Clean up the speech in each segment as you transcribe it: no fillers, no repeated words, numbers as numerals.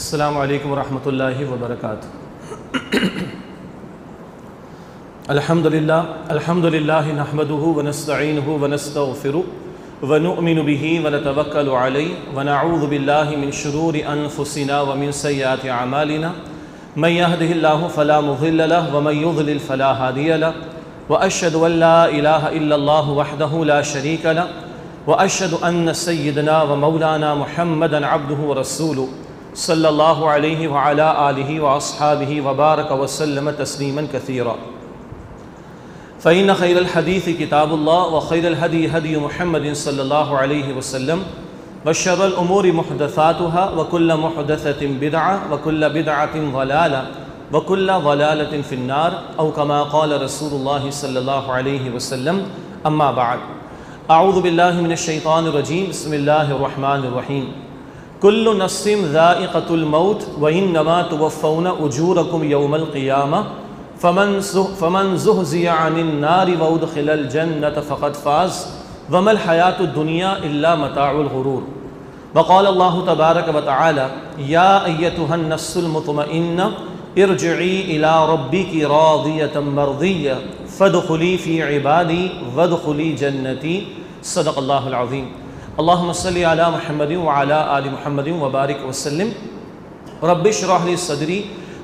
अस्सलामु अलैकुम वरहमतुल्लाहि वबरकातुहू। अल्हम्दुलिल्लाह नहमदुहु व नस्तईनुहु व नस्तगफिरुहु व नुअमिनु बिही व नतवक्कलु अलैहि व नऊज़ु बिल्लाहि मिन शुरूरि अनफुसिना व मिन सय्यिआति अमालिना मन यहदिहिल्लाहु फला मुज़िल्ल लहु व मन युज़लिल फला हादिय लहु व अशहदु अन ला इलाहा इल्लल्लाहु वहदहु ला शरीक लहु व अशहदु अन्न सय्यिदना व मौलाना मुहम्मदन अब्दुहु व रसूलुहु सल्लल्लाहु अलैहि व अला आलिहि व अस्हाबिहि व बारक व सल्लम तस्लीमन कसीरा। फ़इन्न खैरल हदीस किताबुल्लाह व खैरल हदी हदी मुहम्मदिन सल्लल्लाहु अलैहि वसल्लम व शर्रल उमूरि मुहदसातुहा व कुल्ल मुहदसतिन बिदअह व कुल्ल बिदअतिन ज़लाला व कुल्ल ज़लालतिन फ़िन्नार औ कमा क़ाल रसूलुल्लाह सल्लल्लाहु अलैहि वसल्लम। अम्मा बअद, अऊज़ु बिल्लाहि मिनश शैतानिर रजीम, बिस्मिल्लाहिर रहमानिर रहीम। कुल्लु नफ्सिन ज़ाइक़तुल मौत व इन्नमा तुवफ़्फ़ौना उजूरकुम यौमल क़ियामह फ़मन ज़ुहज़िया अनिन नारि व उदख़िलल जन्नत फ़क़द फ़ाज़ वमल हयातुद दुनिया इल्ला मताउल गुरूर। व क़ाल अल्लाहु तबारक व तआला या अय्यतुहन नफ्सुल मुतमइन्ना इरजिई इला रब्बिकी राज़ियतम मर्ज़िय्या फ़दख़ुली फ़ी इबादी वदख़ुली जन्नती। सदक़ल्लाहुल अज़ीम। अल्लाहुम्मा सल्लि अला मुहम्मदिन व अला आलि मुहम्मदिन व बारिक वसल्लिम। रब्बि इश्रह ली सदरी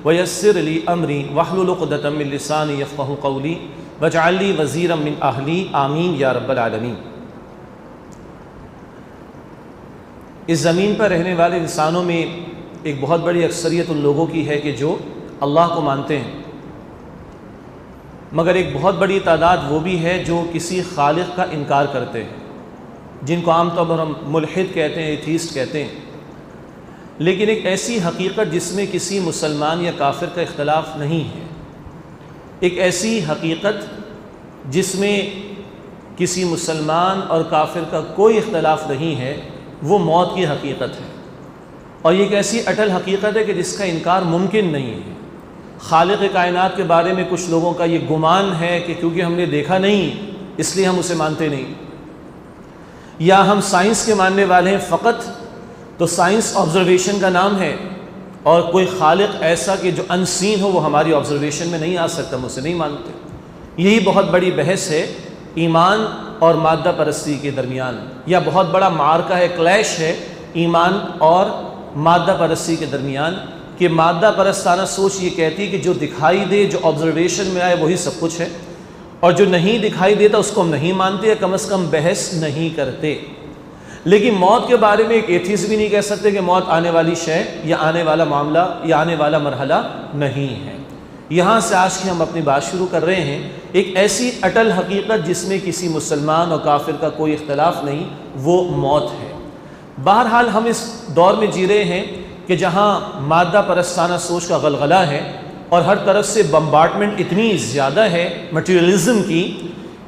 व यस्सिर ली अमरी वहलुल उक़दतम मिन लिसानी यफ़क़हू क़ौली वजअल ली वज़ीरम मिन अहली। आमीन या रब्बल आलमीन। इस ज़मीन पर रहने वाले इंसानों में एक बहुत बड़ी अक्सरियत उन लोगों की है कि जो अल्लाह को मानते हैं, मगर एक बहुत बड़ी तादाद वो भी है जो किसी खालिक का इनकार करते हैं, जिनको आमतौर पर हम मुल्हिद कहते हैं, एथीस्ट कहते हैं। लेकिन एक ऐसी हकीकत जिसमें किसी मुसलमान या काफिर का इख्तलाफ नहीं है, एक ऐसी हकीकत जिसमें किसी मुसलमान और काफिर का कोई इख्तलाफ नहीं है, वो मौत की हकीकत है। और ये एक ऐसी अटल हकीकत है कि जिसका इनकार मुमकिन नहीं है। खालिक कायनात के बारे में कुछ लोगों का ये गुमान है कि क्योंकि हमने देखा नहीं इसलिए हम उसे मानते नहीं, या हम साइंस के मानने वाले हैं फ़कत, तो साइंस ऑब्जर्वेशन का नाम है, और कोई खालिक ऐसा कि जो अनसीन हो वो हमारी ऑब्जर्वेशन में नहीं आ सकता, हम उसे नहीं मानते। यही बहुत बड़ी बहस है ईमान और मादा परस्ती के दरमियान, या बहुत बड़ा मार्का है, क्लैश है ईमान और मादा परस्ती के दरमियान, कि मादा परस्ताना सोच ये कहती है कि जो दिखाई दे, जो ऑब्जर्वेशन में आए वही सब कुछ है, और जो नहीं दिखाई देता उसको हम नहीं मानते, या कम से कम बहस नहीं करते। लेकिन मौत के बारे में एक एथीस्ट भी नहीं कह सकते कि मौत आने वाली शय या आने वाला मामला या आने वाला मरहला नहीं है। यहाँ से आज की हम अपनी बात शुरू कर रहे हैं, एक ऐसी अटल हकीकत जिसमें किसी मुसलमान और काफिर का कोई इख्तलाफ नहीं, वो मौत है। बहरहाल हम इस दौर में जी रहे हैं कि जहाँ मादा परस्ताना सोच का गलगला है और हर तरफ से बम्बार्डमेंट इतनी ज़्यादा है मटीरियलिज़म की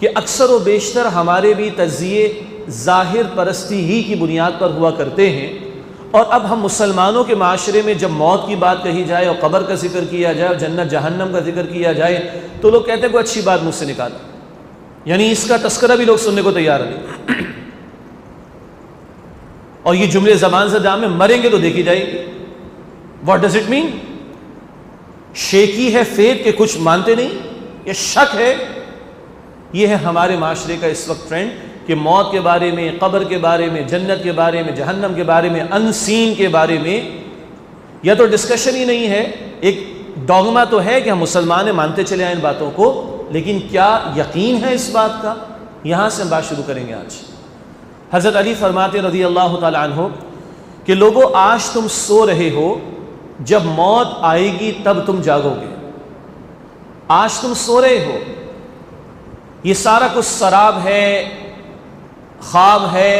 कि अक्सर व बेशतर हमारे भी तज़िये ज़ाहिर परस्ती ही की बुनियाद पर हुआ करते हैं। और अब हम मुसलमानों के माशरे में जब मौत की बात कही जाए और कब्र का जिक्र किया जाए और जन्नत जहन्नम का जिक्र किया जाए तो लोग कहते हैं कोई अच्छी बात मुझसे निकाला, यानी इसका तस्करा भी लोग सुनने को तैयार नहीं। और ये जुमले ज़बान से जाम में मरेंगे तो देखी जाएगी। What does it mean? Shaky है फेथ के कुछ मानते नहीं, ये शक है। ये है हमारे माशरे का इस वक्त ट्रेंड कि मौत के बारे में, कब्र के बारे में, जन्नत के बारे में, जहन्नम के बारे में, अनसीन के बारे में या तो डिस्कशन ही नहीं है। एक डॉगमा तो है कि हम मुसलमान हैं, मानते चले आए इन बातों को, लेकिन क्या यकीन है इस बात का? यहाँ से हम बात शुरू करेंगे आज। हज़रत अली फरमाते रज़ी अल्लाह तआला अन्हु कि लोगों, आज तुम सो रहे हो, जब मौत आएगी तब तुम जागोगे। आज तुम सो रहे हो, ये सारा कुछ शराब है, ख्वाब है,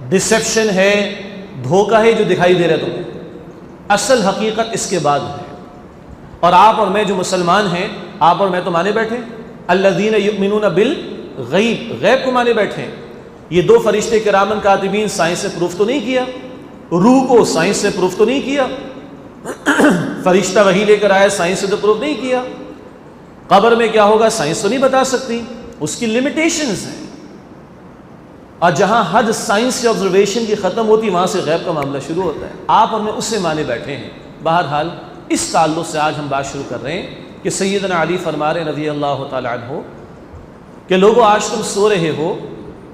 डिसेप्शन है, धोखा है जो दिखाई दे रहा है तुम्हें। असल हकीकत इसके बाद है। और आप और मैं जो मुसलमान हैं, आप और मैं तो माने बैठे अल्लज़ीना युमिनूना बिल गैब, गैब को माने बैठे। ये दो फरिश्ते किरामन कातिबीन साइंस से प्रूफ तो नहीं किया, रूह को साइंस से प्रूफ तो नहीं किया, फरिश्ता वही लेकर आया साइंस से तो प्रूफ नहीं किया, कब्र में क्या होगा साइंस तो नहीं बता सकती, उसकी लिमिटेशंस हैं। और जहाँ हद साइंस के ऑब्जर्वेशन की ख़त्म होती वहाँ से गैब का मामला शुरू होता है। आप और मैं उससे माने बैठे हैं। बहरहाल इस ताल्लुक़ से आज हम बात शुरू कर रहे हैं कि सैयदना अली फरमा रहे रज़ी अल्लाह तआला अन्हु कि लोगों आज तुम सो रहे हो,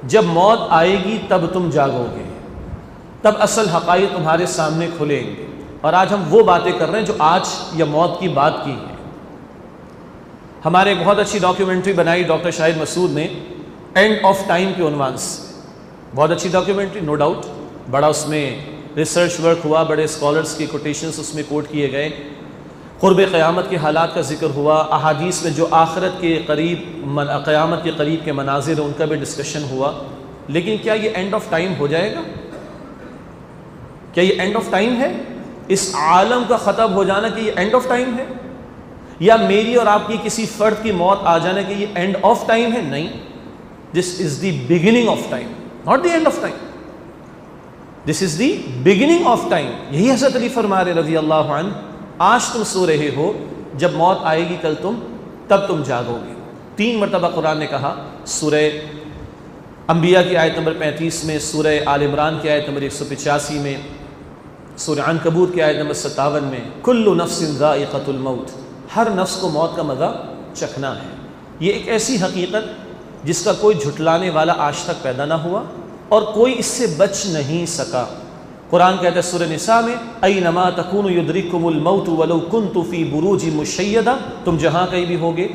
जब मौत आएगी तब तुम जागोगे, तब असल हक़ाइक़ तुम्हारे सामने खुलेंगे। और आज हम वो बातें कर रहे हैं जो आज या मौत की बात की है। हमारे एक बहुत अच्छी डॉक्यूमेंट्री बनाई डॉक्टर शाहिद मसूद ने एंड ऑफ टाइम के उन्वान से, बहुत अच्छी डॉक्यूमेंट्री नो डाउट, बड़ा उसमें रिसर्च वर्क हुआ, बड़े स्कॉलर्स की कोटेशंस उसमें कोट किए गए, क़ुर्ब क़यामत के हालात का जिक्र हुआ, अहादीस में जो आखिरत के करीब क़यामत के करीब के मनाजिर हैं उनका भी डिस्कशन हुआ। लेकिन क्या ये एंड ऑफ टाइम हो जाएगा? क्या ये एंड ऑफ टाइम है? इस आलम का ख़त्म हो जाना कि ये एंड ऑफ टाइम है, या मेरी और आपकी किसी फ़र्द की मौत आ जाना कि ये एंड ऑफ टाइम है? नहीं, this is the beginning of time, not the end of time, this is the beginning of time. यही हज़रत अली फरमा रहे रज़ी अल्लाह अन्हु, आज तुम सो रहे हो, जब मौत आएगी कल तब तुम जागोगे। 3 मरतबा कुरान ने कहा, सूरह अंबिया की आयत नंबर 35 में, सूरह आल इमरान की आयत नंबर 185 में, सूरह अनकबूत की आयत नंबर 57 में, कुल्लु नफ्सिन ज़ाइक़तुल मौत, हर नफ्स को मौत का मज़ा चखना है। ये एक ऐसी हकीकत जिसका कोई झुटलाने वाला आज तक पैदा ना हुआ और कोई इससे बच नहीं सका। कुरान कहता है सूरह निसा में, ऐनमा तकूनु युद्रिकुमुल मौत वलौ कुन्तु फी बुरूज मुशय्यदा, तुम जहाँ कहीं भी होगे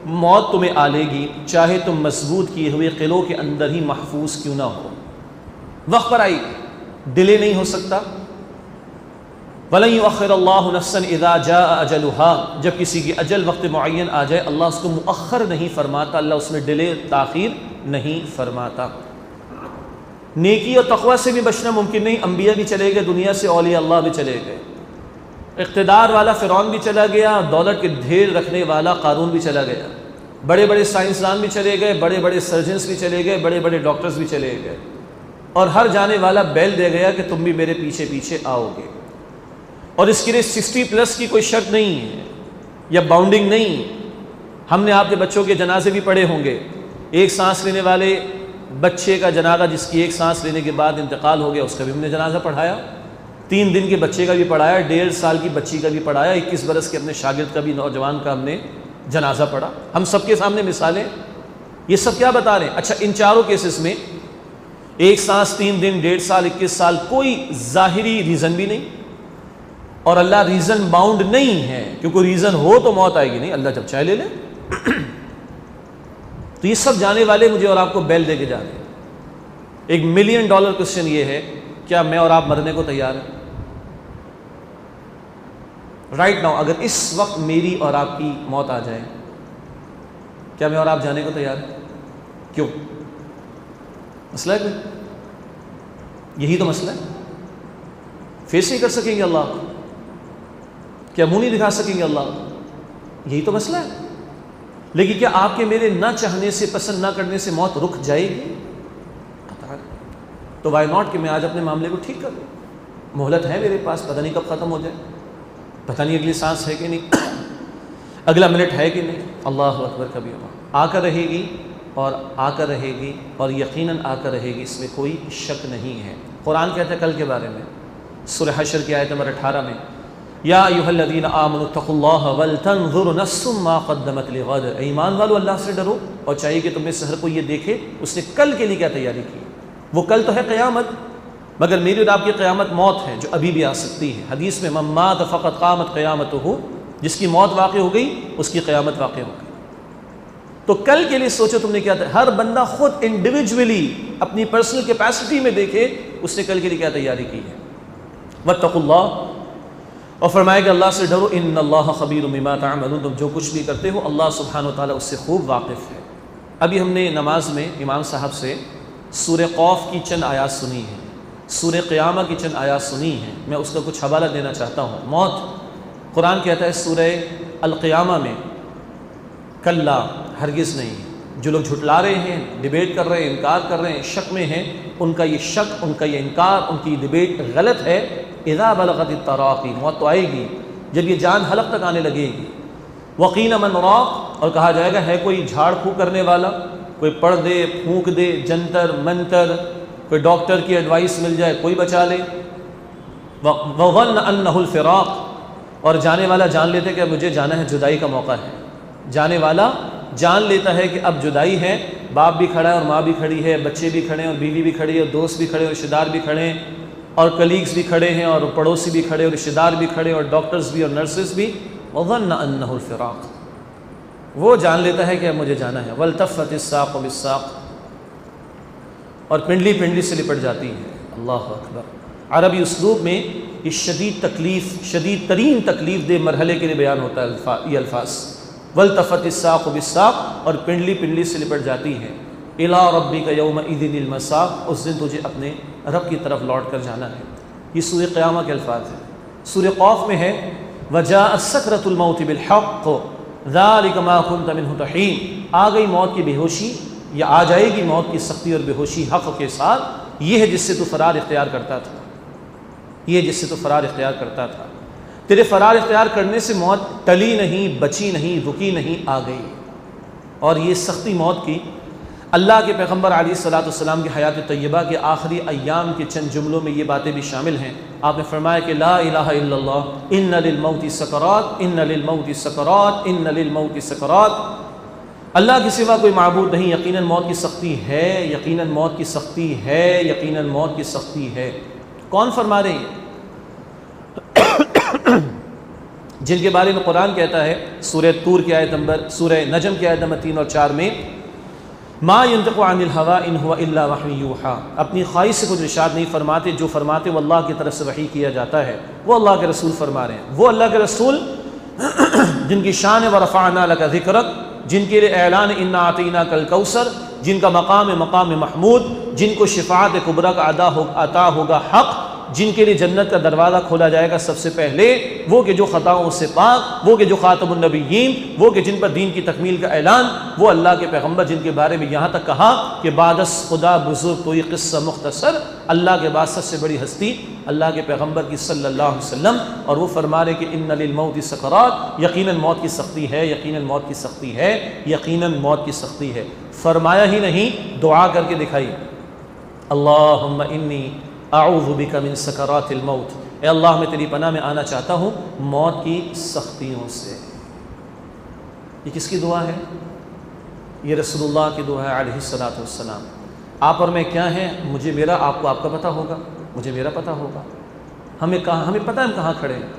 मौत तुम्हें आ लेगी, चाहे तुम मजबूत किए हुए किलों के अंदर ही महफूज क्यों ना हो। वक्त पर आई, डिले नहीं हो सकता। वलन युअख्खिरुल्लाहु नफ्सन इज़ा जाअ अजलुहा, जब किसी की अजल वक्त मुअय्यन आ जाए अल्लाह उसको मुअख्खर नहीं फरमाता, अल्लाह उसमें डिले ताख़ीर नहीं फरमाता। नेकी और तक़वा से भी बचना मुमकिन नहीं, अंबिया भी चले गए दुनिया से, औलिया अल्लाह भी चले गए, इक़्तिदार वाला फ़िरौन भी चला गया, दौलत के ढेर रखने वाला क़ारून भी चला गया, बड़े बड़े साइंसदान भी चले गए, बड़े बड़े सर्जन्स भी चले गए, बड़े बड़े डॉक्टर्स भी चले गए, और हर जाने वाला बैल दे गया कि तुम भी मेरे पीछे पीछे आओगे। और इसके लिए 60+ की कोई शर्त नहीं है या बाउंडिंग नहीं। हमने आपके बच्चों के जनाजे भी पढ़े होंगे, एक सांस लेने वाले बच्चे का जनाजा जिसकी एक सांस लेने के बाद इंतकाल हो गया, उसका भी हमने जनाजा पढ़ाया, 3 दिन के बच्चे का भी पढ़ाया, 1.5 साल की बच्ची का भी पढ़ाया, 21 बरस के अपने शागिर्द का भी, नौजवान का हमने जनाजा पढ़ा। हम सबके सामने मिसालें, ये सब क्या बता रहे हैं? अच्छा, इन चारों केसेस में एक सांस, 3 दिन, 1.5 साल, 21 साल, कोई ज़ाहिरी रीज़न भी नहीं, और अल्लाह रीज़न बाउंड नहीं है, क्योंकि रीज़न हो तो मौत आएगी नहीं, अल्लाह जब चाहे ले ले। तो ये सब जाने वाले मुझे और आपको बैल दे के जा रहे हैं। $1 मिलियन क्वेश्चन ये है, क्या मैं और आप मरने को तैयार हैं? राइट नाउ, अगर इस वक्त मेरी और आपकी मौत आ जाए, क्या मैं और आप जाने को तैयार हैं? क्यों? मसला है, यही तो मसला है। फेस नहीं कर सकेंगे अल्लाह को, क्या मुंह नहीं दिखा सकेंगे अल्लाह को, यही तो मसला है। लेकिन क्या आपके मेरे ना चाहने से, पसंद ना करने से मौत रुक जाएगी? तो वाई नॉट कि मैं आज अपने मामले को ठीक कर लूँ। मोहलत है मेरे पास, पता नहीं कब ख़त्म हो जाए, पता नहीं अगली सांस है कि नहीं, अगला मिनट है कि नहीं। अल्लाह अकबर, कभी आकर रहेगी और आकर रहेगी और यकीनन आकर रहेगी, इसमें कोई शक नहीं है। कुरान कहता है कल के बारे में, सूरह हशर की आयत नंबर 18 में, या अय्युहल्लज़ीना आमनु तक़ुल्लाह वल तंज़ुर नफ्सुम मा क़द्दमत लिग़द, ईमान वालो अल्लाह से डरो और चाहिए कि तुम्हें से हर कोई ये देखे उसने कल के लिए क्या तैयारी की। वो कल तो है क़यामत, मगर मेरी और आपकी क़यामत मौत है जो अभी भी आ सकती है। हदीस में मन मात फ़क़द क़ामत क़यामतुहु, जिसकी मौत वाक़ई हो गई उसकी क़यामत वाक़ई हो गई। तो कल के लिए सोचो तुमने क्या था, हर बंदा खुद इंडिविजुअली अपनी पर्सनल कैपेसिटी में देखे उसने कल के लिए क्या तैयारी की है। वत्तक़ुल्लाह, और फरमाया कि अल्लाह से डरो, इन्नल्लाह ख़बीरुम बिमा तअमलून, तुम जो कुछ भी करते हो अल्लाह सुब्हानहु व तआला उससे खूब वाकिफ़ है। अभी हमने नमाज में इमाम साहब से सूरह क़ौफ़ की चंद आयात सुनी है, सूरह क़ियामा की चंद आयात सुनी है, मैं उसका कुछ हवाला देना चाहता हूँ। मौत, कुरान कहता है सूरह अल-क़ियामा में, कल्ला, हरगिज़ नहीं, जो लोग झुटला रहे हैं, डिबेट कर रहे हैं, इनकार कर रहे हैं, शक में हैं, उनका ये शक, उनका ये इनकार, उनकी डिबेट गलत है। इज़ा बलगत तराक़ी, मौत तो आएगी जब ये जान हलक तक आने लगेगी। वक़ील मन राक़, और कहा जाएगा है कोई झाड़ फूँक करने वाला, कोई पढ़ दे, फूंक दे, जंतर मंतर, कोई डॉक्टर की एडवाइस मिल जाए, कोई बचा ले। वज़न्न अन्नहुल फ़िराक़, और जाने वाला जान लेते कि मुझे जाना है, जुदाई का मौका है। जाने वाला जान लेता है कि अब जुदाई है, बाप भी खड़ा है और माँ भी खड़ी है, बच्चे भी खड़े हैं और बीवी भी खड़ी है, और दोस्त भी खड़े हैं, रिश्तेदार भी खड़े हैं, और कलीग्स भी खड़े हैं, और पड़ोसी भी खड़े, और रिश्तेदार भी खड़े, और डॉक्टर्स भी और नर्सेस भी। वज़न्न अन्नहुल फ़िराक़, वो जान लेता है कि अब मुझे जाना है। वल्तफ़्फ़तिस साक़ु बिस्साक़, और पिंडली पिंडली से लिपट जाती है। अल्लाह अकबर। अरबी उसलूब में ये शदीद तकलीफ़, शदीद तरीन तकलीफ़ दे मरहले के लिए बयान होता है ये अल्फाज, वल्तफ़्फ़तिस साक़ु बिस्साक़, और पिंडली पिंडली से लिपट जाती है। इला रब्बिका यौमइज़िनिल मसाक़, उस दिन तुझे अपने रब की तरफ लौट कर जाना है। ये सूरह क़यामह के अल्फाज हैं। सूरह क़ाफ़ में है वजाअत सकरतुल मौत बिलहक़्क़ ज़ालिका मा कुन्त मिन्हु तहीद, आ गई मौत की बेहोशी, या आ जाएगी मौत की सख्ती और बेहोशी हक़ के साथ। ये है जिससे तू फ़रार इख्तियार करता था, ये जिससे तू फ़रार इख्तियार करता था। तेरे फ़रार इख्तियार करने से मौत टली नहीं, बची नहीं, रुकी नहीं, आ गई। और ये सख्ती मौत की अल्लाह के पैगम्बर अलैहिस्सलातु वस्सलाम की हयात तय्यबा के आखिरी अय्याम के चंद जुमलों में ये बातें भी शामिल हैं। आपने फरमाया कि ला इलाहा इल्लल्लाह इन्ना लिल मौति सकरात, इन्ना लिल मौति सकरात, इन्ना लिल मौति सकरात। अल्लाह के सिवा कोई माबूद नहीं, यकीनन मौत की सख्ती है, यकीनन मौत की सख्ती है, यकीनन मौत की सख्ती है। कौन फरमा रहे हैं? जिनके बारे में कुरान कहता है सूरह तूर की आयत नंबर, सूरह नजम की आयत नंबर 3 और 4 में, मा यंतिक़ु अनिल हवा इन हुवा इल्ला वह्यु यूहा, अपनी ख्वाहिश से कुछ इरशाद नहीं फरमाते, जो फरमाते वो अल्लाह की तरफ से वही किया जाता है। वो अल्लाह के रसूल फरमा रहे हैं। वो अल्लाह के रसूल जिनकी शान व रफ़अना लका ज़िक्रक, जिनके लिए ऐलान इन्ना आतीना कल कौसर, जिनका मकाम महमूद, जिनको शिफ़ाअत कुबरा का अता होगा हक़, जिनके लिए जन्नत का दरवाज़ा खोला जाएगा सबसे पहले, वो कि जो ख़ताओं से पाक, वो कि जो ख़ातमुन नबिय्यीन, वो कि जिन पर दीन की तकमील का ऐलान, वो अल्लाह के पैगम्बर जिनके बारे में यहाँ तक कहा कि बादस खुदा बुज़ुर्ग कोई क़िस्सा मुख्तसर, अल्लाह के बाद सबसे बड़ी हस्ती अल्लाह के पैगम्बर की सल्लल्लाहु अलैहि वसल्लम। और वो फरमा रहे कि इन्ना लिल मौति सकरात, यकीनन मौत की सख्ती है, यकीनन मौत की सख्ती है, यकीनन मौत की सख्ती है। फरमाया ही नहीं, दुआ करके दिखाई, अल्लाहुम्मा इन्नी अऊज़ु बिका मिन सकरातिल मौत, ए अल्लाह मैं तेरी पनाह में आना चाहता हूँ मौत की सख्तियों से। ये किसकी दुआ है? ये रसूलुल्लाह की दुआ है अलैहिस्सलातु वस्सलाम। आप और मैं क्या हैं, मुझे मेरा, आपको आपका पता होगा, मुझे मेरा पता होगा। हमें पता है हम कहाँ खड़े हैं।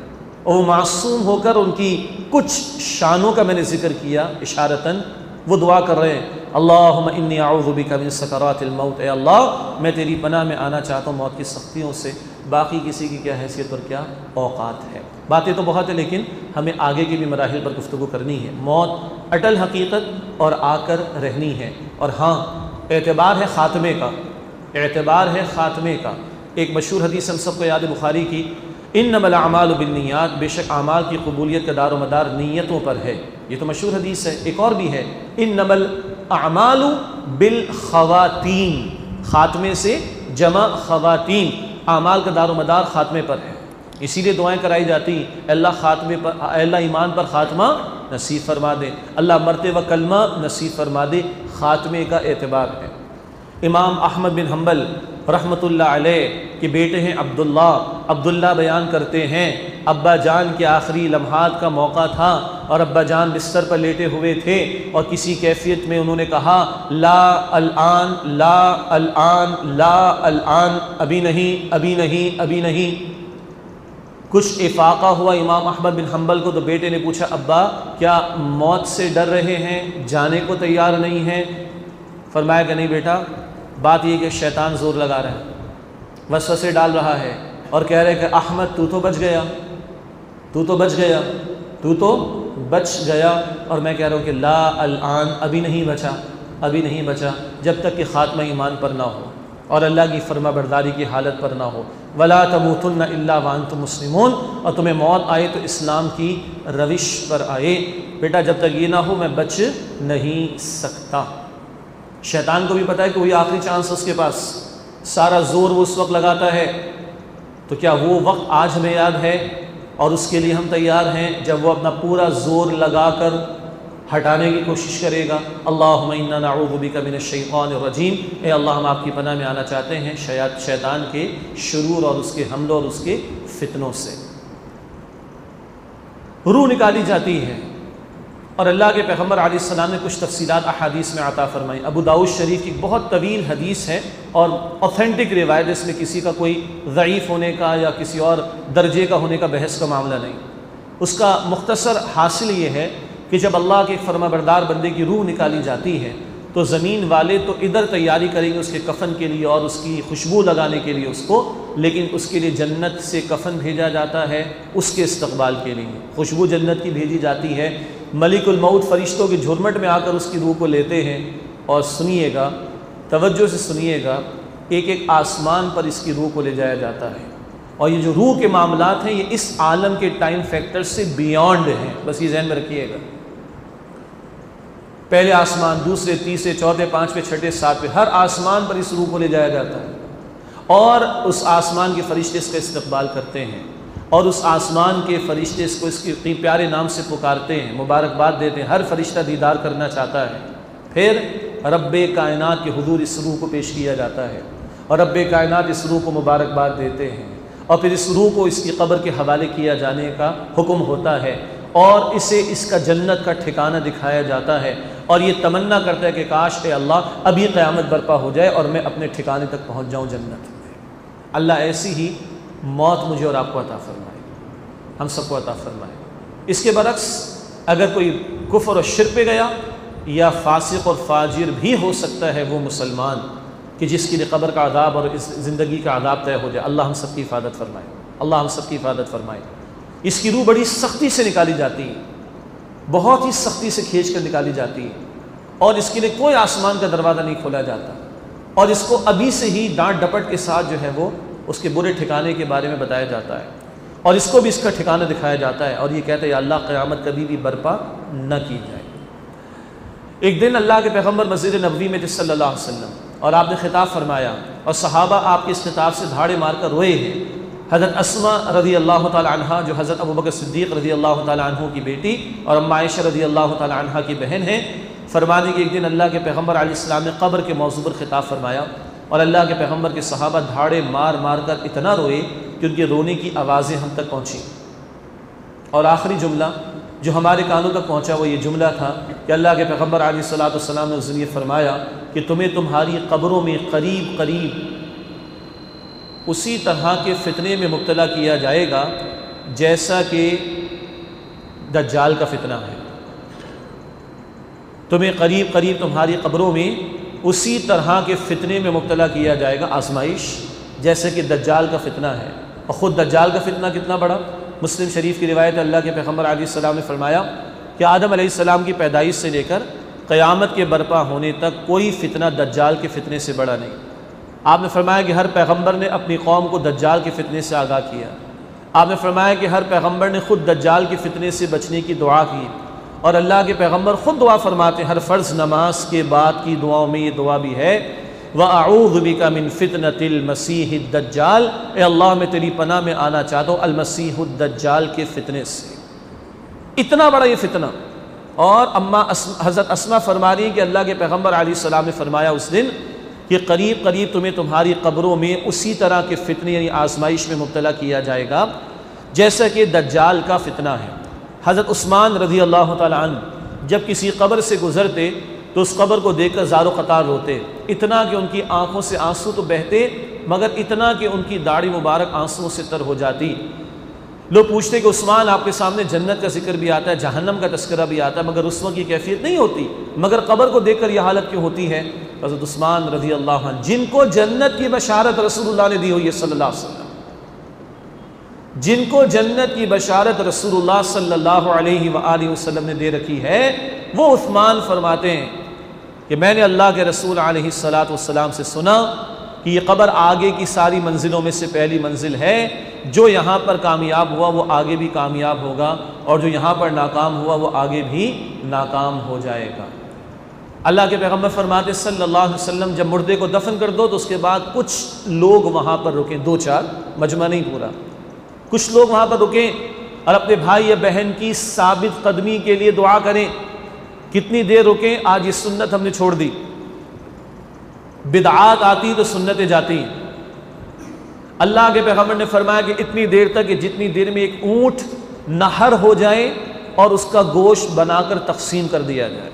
और मासूम होकर उनकी कुछ शानों का मैंने जिक्र किया इशारतन, वो दुआ कर रहे हैं, अल्लाहुम्मा इन्नी अऊज़ु बिका मिन सकरातिल मौत, ए अल्लाह मैं तेरी पनाह में आना चाहता हूँ मौत की सख्तियों से। बाकी किसी की क्या हैसियत और क्या औकात है। बातें तो बहुत है, लेकिन हमें आगे के भी मराहिल पर गुफ्तगू करनी है। मौत अटल हकीकत और आकर रहनी है। और हाँ, एतबार है ख़ात्मे का, एतबार है ख़ात्मे का। एक मशहूर हदीस हम सबको याद है बुखारी की, इन्नमल अमालु बिन्नियात, बेशक आमाल की कबूलियत का दारो मदार नीयतों पर है। ये तो मशहूर हदीस है। एक और भी है, इन्नमल अमालु बिल खवातीन, ख़ात्मे से जमा खवातीन, आमाल का दारो मदार ख़ात्मे पर है। इसीलिए दुआएं कराई जाती, अल्लाह ख़ात्मे पर, अल्लाह ईमान पर ख़ात्मा नसीब फरमा दे, अल्लाह मरते व कलमा नसीब फरमा दे। ख़ात्मे का एतबार है। इमाम अहमद बिन हम्बल रहमतुल्लाह अलैह के बेटे हैं अब्दुल्ला बयान करते हैं, अब्बा जान के आखिरी लम्हात का मौका था और अब्बा जान बिस्तर पर लेटे हुए थे और किसी कैफियत में उन्होंने कहा, ला अल-आन, ला अल-आन, ला अल-आन, अभी नहीं, अभी नहीं, अभी नहीं। कुछ इफाका हुआ इमाम अहमद बिन हम्बल को, तो बेटे ने पूछा, अब्बा क्या मौत से डर रहे हैं, जाने को तैयार नहीं हैं? फरमाया कि नहीं बेटा, बात यह कि शैतान ज़ोर लगा रहा है, वसवसे डाल रहा है और कह रहे कि अहमद तू तो बच गया, तू तो बच गया, तू तो बच गया। और मैं कह रहा हूँ कि ला अल-आन, अभी नहीं बचा, अभी नहीं बचा, जब तक कि ख़ात्मा ईमान पर ना हो और अल्लाह की फर्मा बरदारी की हालत पर ना हो। वला तमूतुन्ना इल्ला व अंतुम मुस्लिमून, और तुम्हें मौत आए तो इस्लाम की रविश पर आए। बेटा जब तक ये ना हो मैं बच नहीं सकता। शैतान को भी पता है कि वही आखिरी चांस है उसके पास, सारा जोर वो उस वक्त लगाता है। तो क्या वो वक्त आज हमें याद है और उसके लिए हम तैयार हैं जब वो अपना पूरा जोर लगाकर हटाने की कोशिश करेगा। अल्लाहुम्मा इन्ना नऊज़ु बिका मिनश्शैतानिर रजीम, ए अल्लाह हम आपकी पनाह में आना चाहते हैं शैतान के शुरूर और उसके हमलों और उसके फितनों से। रूह निकाली जाती है और अल्लाह के पैगम्बर अलैहिस्सलाम ने कुछ तफसीलात अहादीस में अता फरमाई। अबू दाऊद शरीफ की बहुत तवील हदीस है और ऑथेंटिक रिवायत, इसमें किसी का कोई ज़ईफ़ होने का या किसी और दर्जे का होने का बहस का मामला नहीं। उसका मुख्तसर हासिल ये है कि जब अल्लाह के फरमाबरदार बंदे की रूह निकाली जाती है तो ज़मीन वाले तो इधर तैयारी करेंगे उसके कफ़न के लिए और उसकी खुशबू लगाने के लिए उसको, लेकिन उसके लिए जन्नत से कफ़न भेजा जाता है उसके इस्तक़बाल के लिए। खुशबू जन्नत की भेजी जाती है, मलिकुल मौत फ़रिश्तों के झुरमट में आकर उसकी रूह को लेते हैं। और सुनिएगा, तवज्जो से सुनिएगा, एक एक आसमान पर इसकी रूह को ले जाया जाता है। और ये जो रूह के मामलात हैं ये इस आलम के टाइम फैक्टर से बियॉन्ड हैं, बस ये जहन में रखिएगा। पहले आसमान, दूसरे, तीसरे, चौथे, पाँचवें, छठे, सातवें, हर आसमान पर इस रूह को ले जाया जाता है और उस आसमान के फरिश्ते इसका इस्तक़बाल करते हैं और उस आसमान के फरिश्ते इसको इसके प्यारे नाम से पुकारते हैं, मुबारकबाद देते हैं। हर फरिश्ता दीदार करना चाहता है। फिर रब्बे कायनात के हुजूर इस रूह को पेश किया जाता है और रब्बे कायनात इस रूह को मुबारकबाद देते हैं और फिर इस रूह को इसकी कब्र के हवाले किया जाने का हुक्म होता है और इसे इसका जन्नत का ठिकाना दिखाया जाता है और ये तमन्ना करता है कि काश ए अल्लाह अभी क़यामत बर्पा हो जाए और मैं अपने ठिकाने तक पहुँच जाऊँ जन्नत में। अल्लाह ऐसी ही मौत मुझे और आपको अता फरमाए, हम सबको अता फरमाए। इसके बरक्स अगर कोई कुफ्र और शिर्क पे गया या फासिक और फाजिर भी हो सकता है वो मुसलमान कि जिसके लिए कब्र का अदाब और इस ज़िंदगी का अदाब तय हो जाए। अल्लाह हम सबकी हिफाजत फरमाए, अल्लाह हम सबकी हिफाजत फरमाए। इसकी रूह बड़ी सख्ती से निकाली जाती है, बहुत ही सख्ती से खींच कर निकाली जाती है और इसके लिए कोई आसमान का दरवाज़ा नहीं खोला जाता और इसको अभी से ही डांट डपट के साथ जो है वो उसके बुरे ठिकाने के बारे में बताया जाता है और इसको भी इसका ठिकाना दिखाया जाता है और ये कहते हैं अल्लाह क़यामत कभी भी बर्पा न की जाए। एक दिन अल्लाह के पैगम्बर मस्जिद नबवी में थे सल्लल्लाहु अलैहि वसल्लम और आपने खिताब फरमाया और सहाबा आपके इस खिताब से धाड़े मारकर रोए हैं। हज़रत अस्मा रज़ी अल्लाह ताला अन्हा जो हज़रत अबू बकर सिद्दीक़ रज़ी अल्लाह ताला अन्हु की बेटी और अम्मा आयशा रज़ी अल्लाह ताला अन्हा की बहन हैं, फरमाने कि एक दिन अल्लाह के पैगम्बर अलैहिस्सलाम ने क़ब्र के मौज़ू पर खिताब फरमाया और अल्लाह के पैगम्बर के सहाबा धाड़े मार मार कर इतना रोए कि उनके रोने की आवाज़ें हम तक पहुँची। और आखिरी जुमला जो हमारे कानों तक पहुँचा वो ये जुमला था कि अल्लाह के पैगम्बर अलैहिस्सलाम ने उस दिन ये फरमाया कि तुम्हें तुम्हारी क़ब्रों में करीब करीब उसी तरह के फितने में मुब्तला किया जाएगा जैसा कि दज्जाल का फितना है। तुम्हें करीब करीब तुम्हारी क़ब्रों में उसी तरह के फितने में मुब्तला किया जाएगा, आजमाइश, जैसे कि दज्जाल का फितना है। और ख़ुद दज्जाल का फितना कितना बड़ा। मुस्लिम शरीफ की रिवायत अल्लाह के पैगम्बर अलैहिस्सलाम ने फरमाया कि आदम अलैहिस्सलाम की पैदाइश से लेकर क़यामत के बर्पा होने तक कोई फितना दज्जाल के फितने से बड़ा नहीं। आपने फरमाया कि हर पैगम्बर ने अपनी कौम को दज्जाल के फितने से आगाह किया। आपने फरमाया कि हर पैगम्बर ने ख़ुद दज्जाल के फितने से बचने की दुआ की और अल्लाह के पैगम्बर ख़ुद दुआ फरमाते हर फ़र्ज़ नमाज के बाद की दुआओं में ये दुआ भी है, व अऊज़ु बिका मिन फितनतिल मसीहिद दज्जाल, ए अल्लाह मैं तेरी पनाह में आना चाहता हूँ अल-मसीहुद दज्जाल के फितने से। इतना बड़ा ये फितना। और अम्मा हज़रत अस्मा फरमा रही कि अल्लाह के पैगम्बर अलैहिस्सलाम ने फरमाया उस दिन कि करीब करीब तुम्हें तुम्हारी क़ब्रों में उसी तरह के फितने यानी आजमाइश में मुब्तला किया जाएगा जैसा कि दज्जाल का फितना है। हज़रत उस्मान रज़ी अल्लाह ताला अन्हु जब किसी कब्र से गुज़रते तो उस कब्र को देखकर ज़ारो क़तार रोते, इतना कि उनकी आँखों से आंसू तो बहते मगर इतना कि उनकी दाढ़ी मुबारक आंसुओं से तर हो जाती। लोग पूछते कि उस्मान आपके सामने जन्नत का जिक्र भी आता है, जहन्नम का तस्करा भी आता है, मगर उस वक्त की कैफियत नहीं होती, मगर कब्र को देखकर यह हालत क्यों होती है। हज़रत उस्मान रज़ी अल्लाह अन्हु जिनको जन्नत की बशारत रसूलुल्लाह ने दी हुई है सल्लल्लाहु अलैहि वसल्लम, जिनको जन्नत की बशारत रसूलुल्लाह सल्लल्लाहु अलैहि वसल्लम ने दे रखी है, वो उस्मान फरमाते हैं कि मैंने अल्लाह के रसूल अलैहिस्सलातु वस्सलाम से सुना कि ये कब्र आगे की सारी मंजिलों में से पहली मंजिल है। जो यहाँ पर कामयाब हुआ वो आगे भी कामयाब होगा और जो यहाँ पर नाकाम हुआ वो आगे भी नाकाम हो जाएगा। अल्लाह के पैगम्बर फरमाते सल्लल्लाहु अलैहि वसल्लम जब मुर्दे को दफन कर दो तो उसके बाद कुछ लोग वहाँ पर रुकें, 2-4 मजमा नहीं पूरा, कुछ लोग वहाँ पर रुकें और अपने भाई या बहन की साबित कदमी के लिए दुआ करें। कितनी देर रुकें? आज ये सुन्नत हमने छोड़ दी। बिदआत आती तो सुन्नतें जाती। अल्लाह के पैगंबर ने फरमाया कि इतनी देर तक कि जितनी देर में एक ऊँट नहर हो जाए और उसका गोश्त बनाकर तकसीम कर दिया जाए,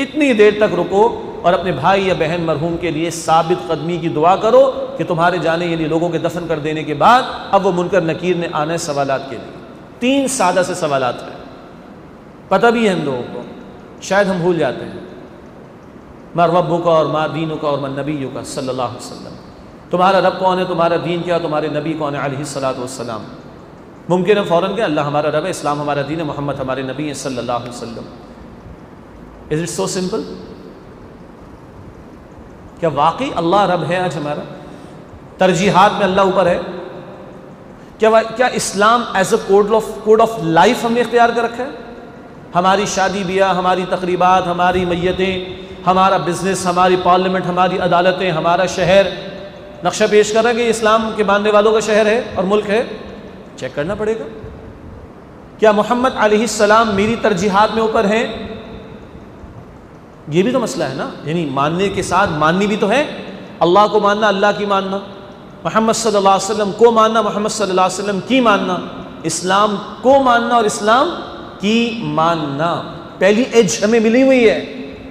इतनी देर तक रुको और अपने भाई या बहन मरहूम के लिए साबित कदमी की दुआ करो कि तुम्हारे जाने यानी लोगों के दफन कर देने के बाद अब वो मुनकर नकीर ने आना है सवालात के लिए। 3 सादा से सवालात हैं, पता भी है हम लोगों को, शायद हम भूल जाते हैं। मा रब्बुका और मा दीनुका और मन नबियुका सल्लल्लाहु अलैहि वसल्लम, तुम्हारा रब कौन है, तुम्हारा दीन क्या, तुम्हारे नबी कौन है अलैहिस्सलातु वस्सलाम। मुमकिन है फ़ौरन के अल्लाह हमारा रब है, इस्लाम हमारा दीन है, मोहम्मद हमारे नबी हैं सल्लल्लाहु अलैहि वसल्लम। Is it so simple? क्या वाकई अल्लाह रब है आज हमारा? तरजीहात में अल्लाह ऊपर है? क्या Islam as a code of life हमने इख्तियार कर रखा है? हमारी शादी ब्याह, हमारी तकरीबात, हमारी मैयतें, हमारा बिजनेस, हमारी पार्लियामेंट, हमारी अदालतें, हमारा शहर नक्शा पेश कर रहा है कि इस्लाम के मानने वालों का शहर है और मुल्क है? चेक करना पड़ेगा। क्या मोहम्मद अलैहिस्सलाम मेरी तरजीहात में ऊपर हैं? ये भी तो मसला है ना। यानी मानने के साथ माननी भी तो है, अल्लाह को मानना, अल्लाह की मानना, मोहम्मद सल्लल्लाहु अलैहि वसल्लम को मानना, मोहम्मद सल्लल्लाहु अलैहि वसल्लम की मानना, इस्लाम को मानना और इस्लाम की मानना। पहली एज हमें मिली हुई है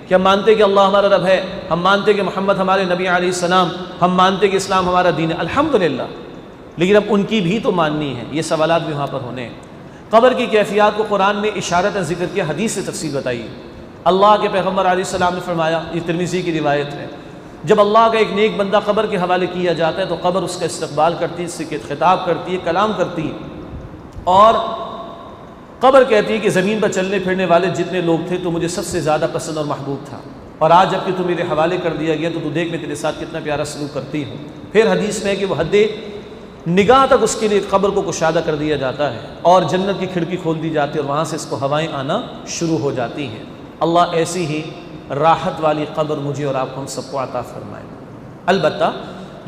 कि हम मानते कि अल्लाह हमारा रब है, हम मानते कि मोहम्मद हमारे नबी अलैहिस्सलाम, हम मानते कि इस्लाम हमारा दीन है, अल्हम्दुलिल्लाह। लेकिन अब उनकी भी तो माननी है, ये सवालात भी वहाँ पर होने हैं। क़ब्र की कैफियत को कुरान में इशारतन ज़िक्र किया, हदीस से तफसील बताई। अल्लाह के पैगम्बर अलैहिस्सलाम ने फरमाया, ये तिरमिज़ी की रिवायत है, जब अल्लाह का एक नेक बंदा क़ब्र के हवाले किया जाता है तो क़ब्र उसका इस्तक़बाल करती है, इससे खिताब करती है, कलाम करती है, और क़ब्र कहती है कि ज़मीन पर चलने फिरने वाले जितने लोग थे तो मुझे सबसे ज़्यादा पसंद और महबूब था, और आज जबकि तू मेरे हवाले कर दिया गया तो तू देख मैं तेरे साथ कितना प्यारा सलूक करती हूँ। फिर हदीस में है कि वह हद्दे निगाह तक उसके लिए क़ब्र को कुशादा कर दिया जाता है और जन्नत की खिड़की खोल दी जाती है और वहाँ से इसको हवाएँ आना शुरू हो जाती हैं। अल्लाह ऐसी ही राहत वाली क़ब्र मुझे और आपको हम सबको अता फरमाए। अलबत्ता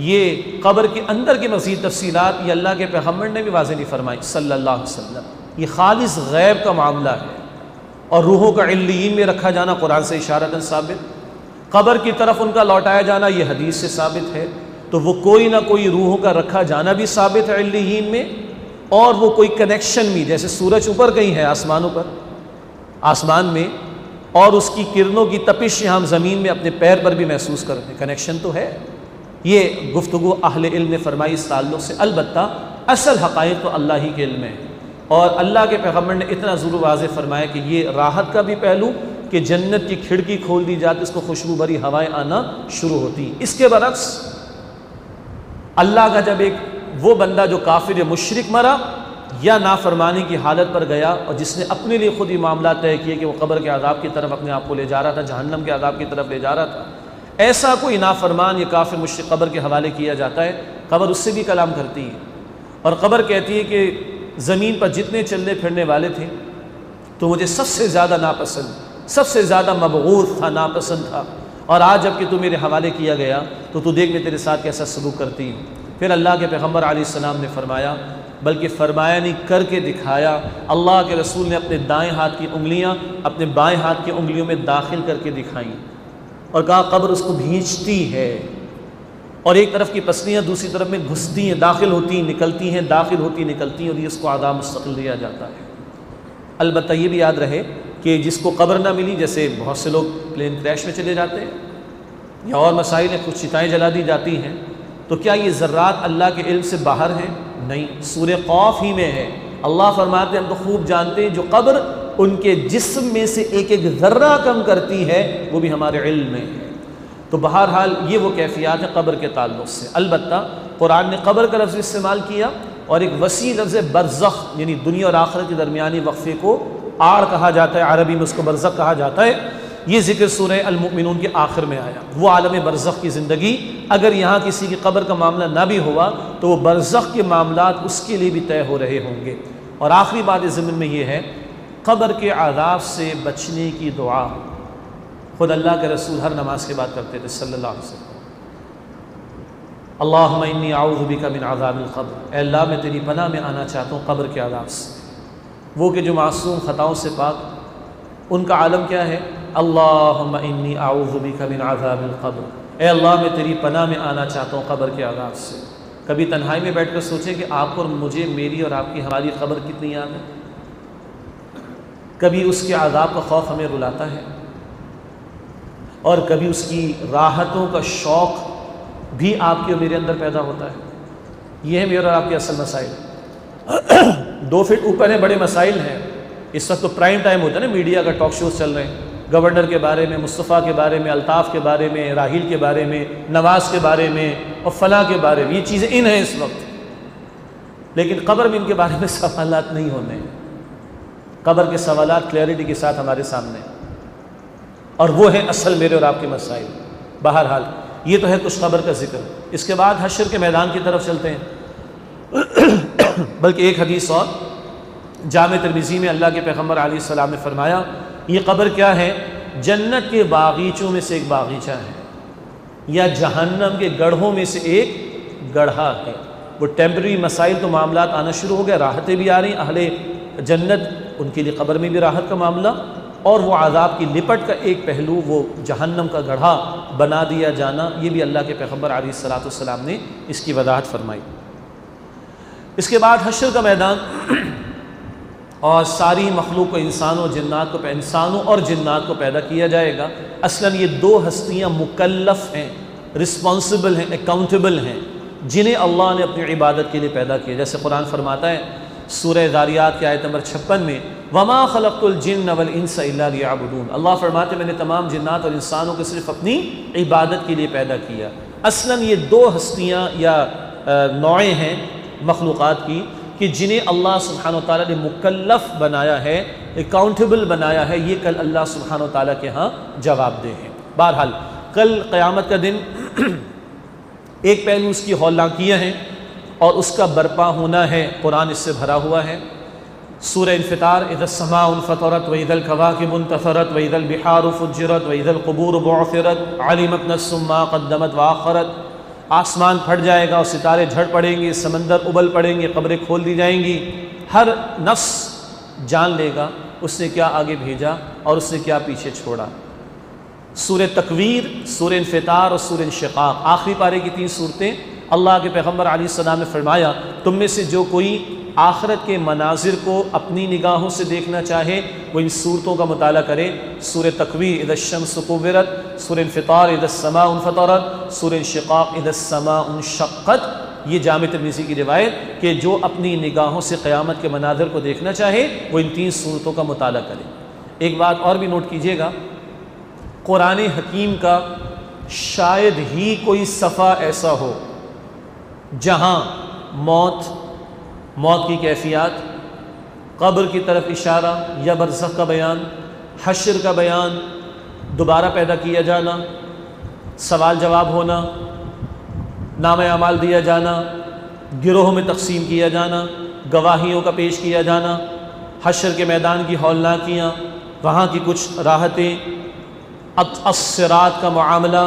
ये क़ब्र के अंदर की मज़ीद तफसीलात ये अल्लाह के पैगम्बर ने भी वाज़ेह नहीं फरमाई सल्लल्लाहु अलैहि वसल्लम। ये खालिस गैब का मामला है और रूहों का इल्लीयीन में रखा जाना कुरान से इशारतन साबित, क़ब्र की तरफ उनका लौटाया जाना ये हदीस से साबित है। तो वो कोई ना कोई रूहों का रखा जाना भी साबित है इल्लीयीन में, और वो कोई कनेक्शन भी, जैसे सूरज ऊपर कहीं है आसमानों पर, आसमान में, और उसकी किरणों की तपिश हम ज़मीन में अपने पैर पर भी महसूस करते हैं, कनेक्शन तो है। ये गुफ्तगू अहले इल्म ने फरमाई इस ताल्लुक़ से। अलबत्ता असल हक़ाइक़ तो अल्लाह ही के इल्म में है, और अल्लाह के पैगम्बर ने इतना ज़रूर वाज़ेह फरमाया कि ये राहत का भी पहलू कि जन्नत की खिड़की खोल दी जाती, इसको खुशबू भरी हवाएँ आना शुरू होती। इसके बरक्स अल्लाह का जब एक वो बंदा जो काफिर या मुशरिक मरा या नाफरमानी की हालत पर गया और जिसने अपने लिए खुद ही मामला तय किए कि वो क़ब्र के अज़ाब की तरफ अपने आप को ले जा रहा था, जहन्नम के अज़ाब की तरफ ले जा रहा था, ऐसा कोई नाफरमान या काफिर मुशरिक क़ब्र के हवाले किया जाता है, क़ब्र उससे भी कलाम करती है और क़ब्र कहती है कि ज़मीन पर जितने चलने फिरने वाले थे तो मुझे सबसे ज़्यादा नापसंद, सबसे ज़्यादा मबगूज़ था, नापसंद था, और आज जबकि तू मेरे हवाले किया गया तो तू देख मैं तेरे साथ कैसा सलूक करती हूँ। फिर अल्लाह के पैगम्बर अलैहिस्सलाम ने फरमाया, बल्कि फरमाया नहीं करके दिखाया, अल्लाह के रसूल ने अपने दाएं हाथ की उंगलियां अपने बाएं हाथ की उंगलियों में दाखिल करके दिखाई और कहा क़ब्र उसको भींचती है, और एक तरफ की पसलियाँ दूसरी तरफ में घुसती हैं, दाखिल होती निकलती हैं, दाखिल होती निकलती हैं, और ये इसको आदाब मुस्तक़िल दिया जाता है। अलबत्ता ये भी याद रहे कि जिसको क़ब्र ना मिली, जैसे बहुत से लोग प्लेन क्रैश में चले जाते हैं या और मसाइल हैं, कुछ चिताएँ जला दी जाती हैं, तो क्या ये ज़र्रात अल्लाह के इल्म से बाहर हैं? नहीं, सूरह क़ाफ ही में है। अल्लाह फरमाते हैं हम तो खूब जानते हैं जो क़ब्र उनके जिस्म में से एक एक ज़र्रा कम करती है वो भी हमारे इल्म में है। तो बहरहाल ये वो कैफियत है क़ब्र के ताल्लुक़ से। अलबत्ता कुरान ने क़ब्र का लफ्ज़ इस्तेमाल किया और एक वसी लफ्ज़ बरज़ख़ यानी दुनिया और आखिरत के दरमियानी वक्फ़े को आड़ कहा जाता है, अरबी में उसको बरज़ख़ कहा जाता है। ये ज़िक्र सूरह अल-मुमिनून के आखिर में आया। वो आलम बरज़ख़ की ज़िंदगी अगर यहाँ किसी की क़ब्र का मामला ना भी हुआ तो वो बरज़ख़ के मामलात उसके लिए भी तय हो रहे होंगे। और आखिरी बात इस ज़मीन में ये है, क़ब्र के अज़ाब से बचने की दुआ खुद अल्लाह के रसूल हर नमाज के बाद करते थे सल्लल्लाहु अलैहि वसल्लम। अल्लाहुम्मा इन्नी अऊज़ु बिका मिन अज़ाबिल क़ब्र, ऐ अल्लाह मैं तेरी पनाह में आना चाहता हूँ क़ब्र के अज़ाब से। वो कि जो मासूम ख़ताओं से पाक, उनका आलम क्या है? अल्लाहुम्मा इन्नी आऊज़ु बिका मिन अज़ाबिल क़ब्र, ए अल्लाह मैं तेरी पनाह में आना चाहता हूँ क़ब्र के अज़ाब से। कभी तन्हाई में बैठ कर सोचें कि आपको और मुझे, मेरी और आपकी, हमारी क़ब्र कितनी याद है। कभी उसके अज़ाब का खौफ हमें रुलाता है और कभी उसकी राहतों का शौक़ भी आपके और मेरे अंदर पैदा होता है। ये है मेरे और आपके असल मसाइल। 2 फीट ऊपर है, बड़े मसाइल हैं। इस वक्त तो प्राइम टाइम होता है ना, मीडिया का टॉक शोज़ चल रहे हैं, गवर्नर के बारे में, मुस्तफ़ा के बारे में, अल्ताफ़ के बारे में, राहील के बारे में, नवाज़ के बारे में और फ़लाँ के बारे में। ये चीज़ें इन हैं इस वक्त, लेकिन क़ब्र में इनके बारे में सवालात नहीं होने। क़ब्र के सवालात क्लैरिटी के साथ हमारे सामने, और वो है असल मेरे और आपके मसाइल। बहरहाल ये तो है कुछ क़ब्र का जिक्र। इसके बाद हश्र के मैदान की तरफ चलते हैं। बल्कि एक हदीस और जामे तिर्मिज़ी में अल्लाह के पैगम्बर अलैहिस्सलाम ने फरमाया, ये क़ब्र क्या है? जन्नत के बागीचों में से एक बागीचा है, या जहन्नम के गढ़ों में से एक गढ़ा है। वो टेम्परेरी मसाइल तो मामलात आना शुरू हो गया, राहतें भी आ रही। अहले जन्नत, उनके लिए क़ब्र में भी राहत का मामला, और वो आज़ाब की लिपट का एक पहलू, वो जहन्नम का गढ़ा बना दिया जाना। ये भी अल्लाह के पैगम्बर अलैहिस्सलाम ने इसकी वजाहत फरमाई। इसके बाद हश्र का मैदान और सारी मखलूक को, इंसानों और जिन्नात को पैदा किया जाएगा। असलन ये 2 हस्तियाँ मुकल्लफ़ हैं, रिस्पॉन्सिबल हैं, अकाउंटेबल हैं, जिन्हें अल्लाह ने अपनी इबादत के लिए पैदा किया। जैसे कुरान फरमाता है सूरह ज़ारियात की आयत नंबर 56 में, वमा खलक़्तुल जिन्न वल इंसा इल्ला लियअबुदून। अल्लाह फरमाते मैंने तमाम जिन्नात और इंसानों को सिर्फ अपनी इबादत के लिए पैदा किया। असलन ये 2 हस्तियाँ या नौएं हैं मखलूक़ात की कि जिन्हें अल्लाह सुब्हानहु व तआला ने मुकल्लफ़ बनाया है, अकाउंटेबल बनाया है। ये कल अल्लाह सुब्हानहु व तआला के यहाँ जवाबदेह हैं। बहरहाल कल क़यामत का दिन एक पहलू उसकी हौलनाकियाँ हैं और उसका बरपा होना है। कुरान इससे भरा हुआ है। सूरह इन्फ़ितार, इज़्ज़ समाउ फ़तरत व इज़्ज़ल कवाकिबु इंतफ़रत व इज़्ज़ल बिहारु फ़ुज्जिरत व इज़्ज़ल क़ुबूरु बुअसिरत अलिमत नफ़्सुम मा क़द्दमत व आख़रत। आसमान फट जाएगा और सितारे झड़ पड़ेंगे, समंदर उबल पड़ेंगे, कब्रें खोल दी जाएंगी। हर नफ्स जान लेगा उसने क्या आगे भेजा और उसने क्या पीछे छोड़ा। सूरह तकवीर, सूरह इन्फ़ितार और सूरह इंशिक़ाक़, आखिरी पारे की 3 सूरतें। अल्लाह के पैगम्बर अलैहिस्सलाम ने फरमाया, तुम में से जो कोई आखिरत के मनाजिर को अपनी निगाहों से देखना चाहे वो इन सूरतों का मुताला करे। सूरह तकवीर इज़्ज़ शम्सु कुव्विरत, सूरह इन्फ़ितार इज़्ज़ समाउ फ़तरत, सूरह इंशिक़ाक़ इज़्ज़ समाउ इंशक़्क़त। ये जामे तिर्मिज़ी की रिवायत कि जो अपनी निगाहों से क़यामत के मनाजिर को देखना चाहे वो इन 3 सूरतों का मुताला करे। एक बात और भी नोट कीजिएगा, कुरान हकीम का शायद ही कोई सफ़ा ऐसा हो जहाँ मौत की कैफियत, कब्र की तरफ इशारा या बरज़ख़ का बयान, हश्र का बयान, दोबारा पैदा किया जाना, सवाल जवाब होना, नाम अमाल दिया जाना, गिरोह में तक़सीम किया जाना, गवाहियों का पेश किया जाना, हश्र के मैदान की हौलनाकियाँ, वहाँ की कुछ राहतें, अस्सिरात का मामला,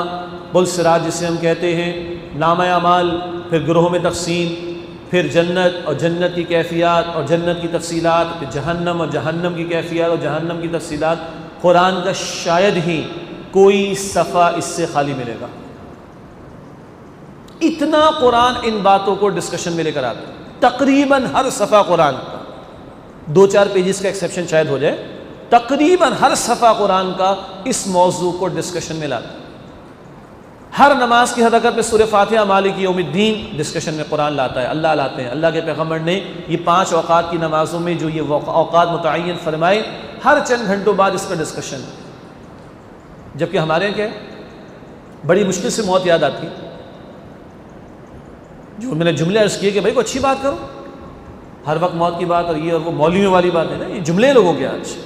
बुल सिरात जिसे हम कहते हैं, नाम अमाल, फिर गिरोह में तक़सीम, फिर जन्नत और जन्नत की कैफियत और जन्नत की तफसीलात, फिर जहन्नम और जहन्नम की कैफियत और जहन्नम की तफसीलात। कुरान का शायद ही कोई सफ़ा इससे खाली मिलेगा। इतना कुरान इन बातों को डिस्कशन में लेकर आता है। तकरीबन हर सफ़ा कुरान का, 2-4 पेजेस का एक्सेप्शन शायद हो जाए, तकरीबन हर सफ़ा कुरान का इस मौजू को डिस्कशन में लाता है। हर नमाज की हरकत में सूरह फातिहा मालिक यौमिद्दीन डिस्कशन में कुरान लाता है, अल्लाह लाते हैं। अल्लाह के पैगम्बर ने ये 5 औक़ात की नमाज़ों में जो ये औक़ात मुतअय्यन फरमाए, हर चंद घंटों बाद इसका डिस्कशन है। जबकि हमारे यहाँ क्या है, बड़ी मुश्किल से मौत याद आती। जो मैंने जुमले अर्ज़ किए कि भाई को अच्छी बात करो, हर वक्त मौत की बात और ये और वो मौलवी वाली बात है ना, ये जुमले लोगों के आज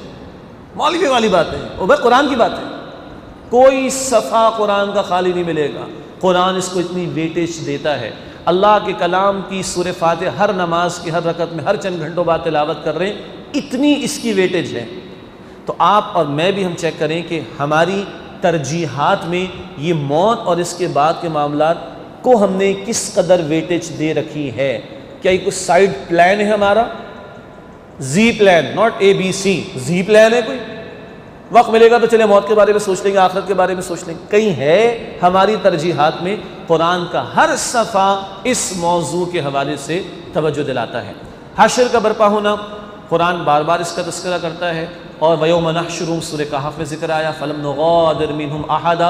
मौलवी वाली बात है, वो भाई कुरान की बात है। कोई सफ़ा कुरान का खाली नहीं मिलेगा। कुरान इसको इतनी वेटेज देता है। अल्लाह के कलाम की सूरह फातिहा हर नमाज की हर रकत में हर चंद घंटों बाद तिलावत कर रहे हैं, इतनी इसकी वेटेज है। तो आप और मैं भी हम चेक करें कि हमारी तरजीहात में ये मौत और इसके बाद के मामलात को हमने किस कदर वेटेज दे रखी है। क्या ये कुछ साइड प्लान है हमारा, G plan, not ABC, G plan है कोई, वक्त मिलेगा तो चले मौत के बारे में सोच लेंगे, आखिरत के बारे में सोच लेंगे। कहीं है हमारी तरजीहात में कुरान का हर सफ़ा इस मौजू के हवाले से तवज्जो दिलाता है। हश्र का बर्पा होना, कुरान बार बार इसका तज़किरा करता है। और वयौम नहशुरुहुम सूरह कहफ में ज़िक्र आया, फलम नुग़ादिर मिनहुम अहदा,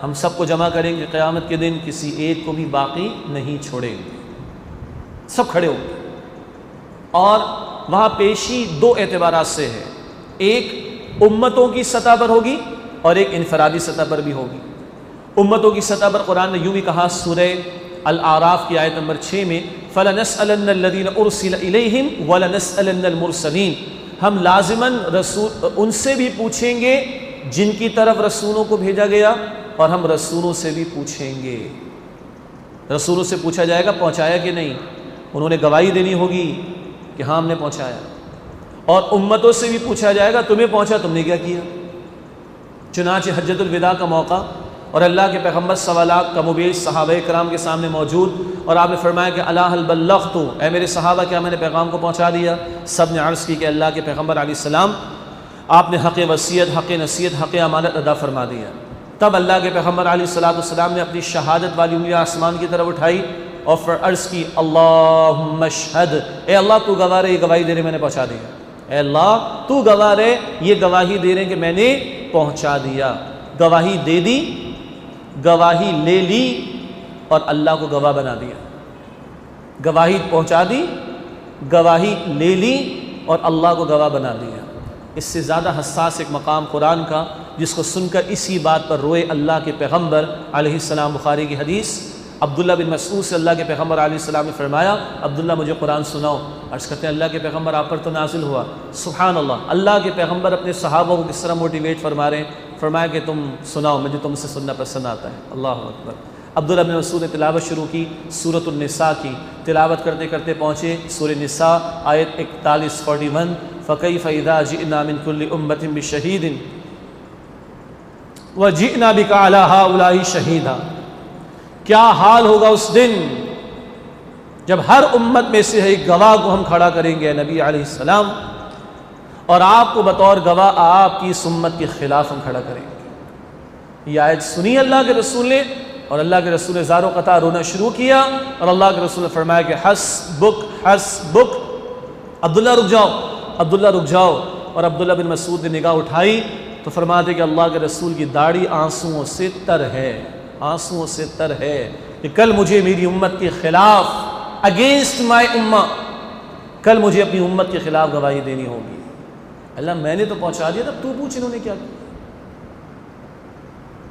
हम सबको जमा करेंगे क़यामत के दिन, किसी एक को भी बाकी नहीं छोड़ेंगे, सब खड़े होंगे। और वहाँ पेशी दो एतबारात से है, एक उम्मतों की सतह पर होगी और एक इनफरादी सतह पर भी होगी। उम्मतों की सतह पर कुरान ने यूँ भी कहा सूरह अल-आराफ की आयत नंबर 6 में, फ़लनस्अलन्नल्लज़ीना उरसिला इलैहिम वलनस्अलन्नल मुरसलीन, हम लाज़िमन रसूल उनसे भी पूछेंगे जिनकी तरफ रसूलों को भेजा गया, और हम रसूलों से भी पूछेंगे। रसूलों से पूछा जाएगा पहुँचाया कि नहीं, उन्होंने गवाही देनी होगी कि हाँ हमने पहुँचाया। और उम्मतों से भी पूछा जाएगा तुम्हें पहुँचा, तुमने क्या किया। चुनांचे हज्जतुल विदा का मौका और अल्लाह के पैगम्बर सवालात का मुबीश सहाबा कराम के सामने मौजूद, और आपने फरमाया कि अला हल बल्लग़्तु, ऐ मेरे सहाबा क्या मैंने पैगाम को पहुँचा दिया। सब ने अर्ज़ की कि अल्लाह के पैगम्बर अलैहिस्सलाम आपने हक़ वसीयत, हक़ नसीहत, हक़ अमानत अदा फरमा दिया। तब अल्लाह के पैगम्बर अलैहिस्सलाम ने अपनी शहादत वाली उंगलियाँ आसमान की तरफ उठाई और फिर अर्ज़ की, अल्लाहुम्मा अशहद, ए अल्लाह तू गवाह रहे, ये गवाही दे रहे मैंने पहुँचा दिया। ए अल्लाह तू गवाह रहे, ये गवाही दे रहे कि मैंने पहुँचा दिया। गवाही दे दी, गवाही ले ली और अल्लाह को गवाह बना दिया। गवाही पहुँचा दी, गवाही ले ली और अल्लाह को गवाह बना दिया। इससे ज़्यादा हसास एक मकाम कुरान का, जिसको सुनकर इसी बात पर रोए अल्लाह के पैगम्बर अलैहिस्सलाम। बुखारी की हदीस, अब्दुल्ला बिन मसूद से अल्लाह के पैगम्बर अलैहिस्सलाम ने फरमाया, अब्दुल्ला मुझे कुरान सुनाओ। अर्ज़ करते हैं अल्लाह के पैगम्बर आप पर तो नाजिल हुआ। सुभान अल्लाह, अल्लाह के पैगम्बर अपने सहाबा को किस तरह मोटिवेट फरमा रहे हैं। फरमाया कि तुम सुनाओ, मुझे तुमसे सुनना पसंद आता है। अल्लाह अकबर। अब्दुल्ला बिन मसूद ने तिलावत शुरू की सूरत निसा की। तिलावत करते करते पहुँचे सूरह निसा आयत 41 फ़कैफ़ इज़ा जिअना मिन कुल्लि उम्मतिन बिशहीदिन व जिअना बिका अला हाउलाइ शहीदा। क्या हाल होगा उस दिन जब हर उम्मत में से एक गवाह को हम खड़ा करेंगे नबी अलैहिस्सलाम, और आपको बतौर गवाह आपकी इस उम्मत के ख़िलाफ़ हम खड़ा करेंगे। ये आयत सुनी अल्लाह के रसूल ने, और अल्लाह के रसूल ने ज़ारो क़ता रोना शुरू किया, और अल्लाह के रसूल ने फरमाया कि हस्बुक हस्बुक, अब्दुल्ला रुक जाओ, अब्दुल्ला रुक जाओ। और अब्दुल्ला बिन मसूद ने निगाह उठाई तो फरमाते कि अल्लाह के रसूल की दाढ़ी आंसुओं से तर है, आंसुओं से तर है कि कल मुझे मेरी उम्मत के ख़िलाफ़, अगेंस्ट माई उम्मा, कल मुझे अपनी उम्मत के ख़िलाफ़ गवाही देनी होगी। अल्लाह मैंने तो पहुँचा दिया, तब तू पूछ इन्होंने क्या किया।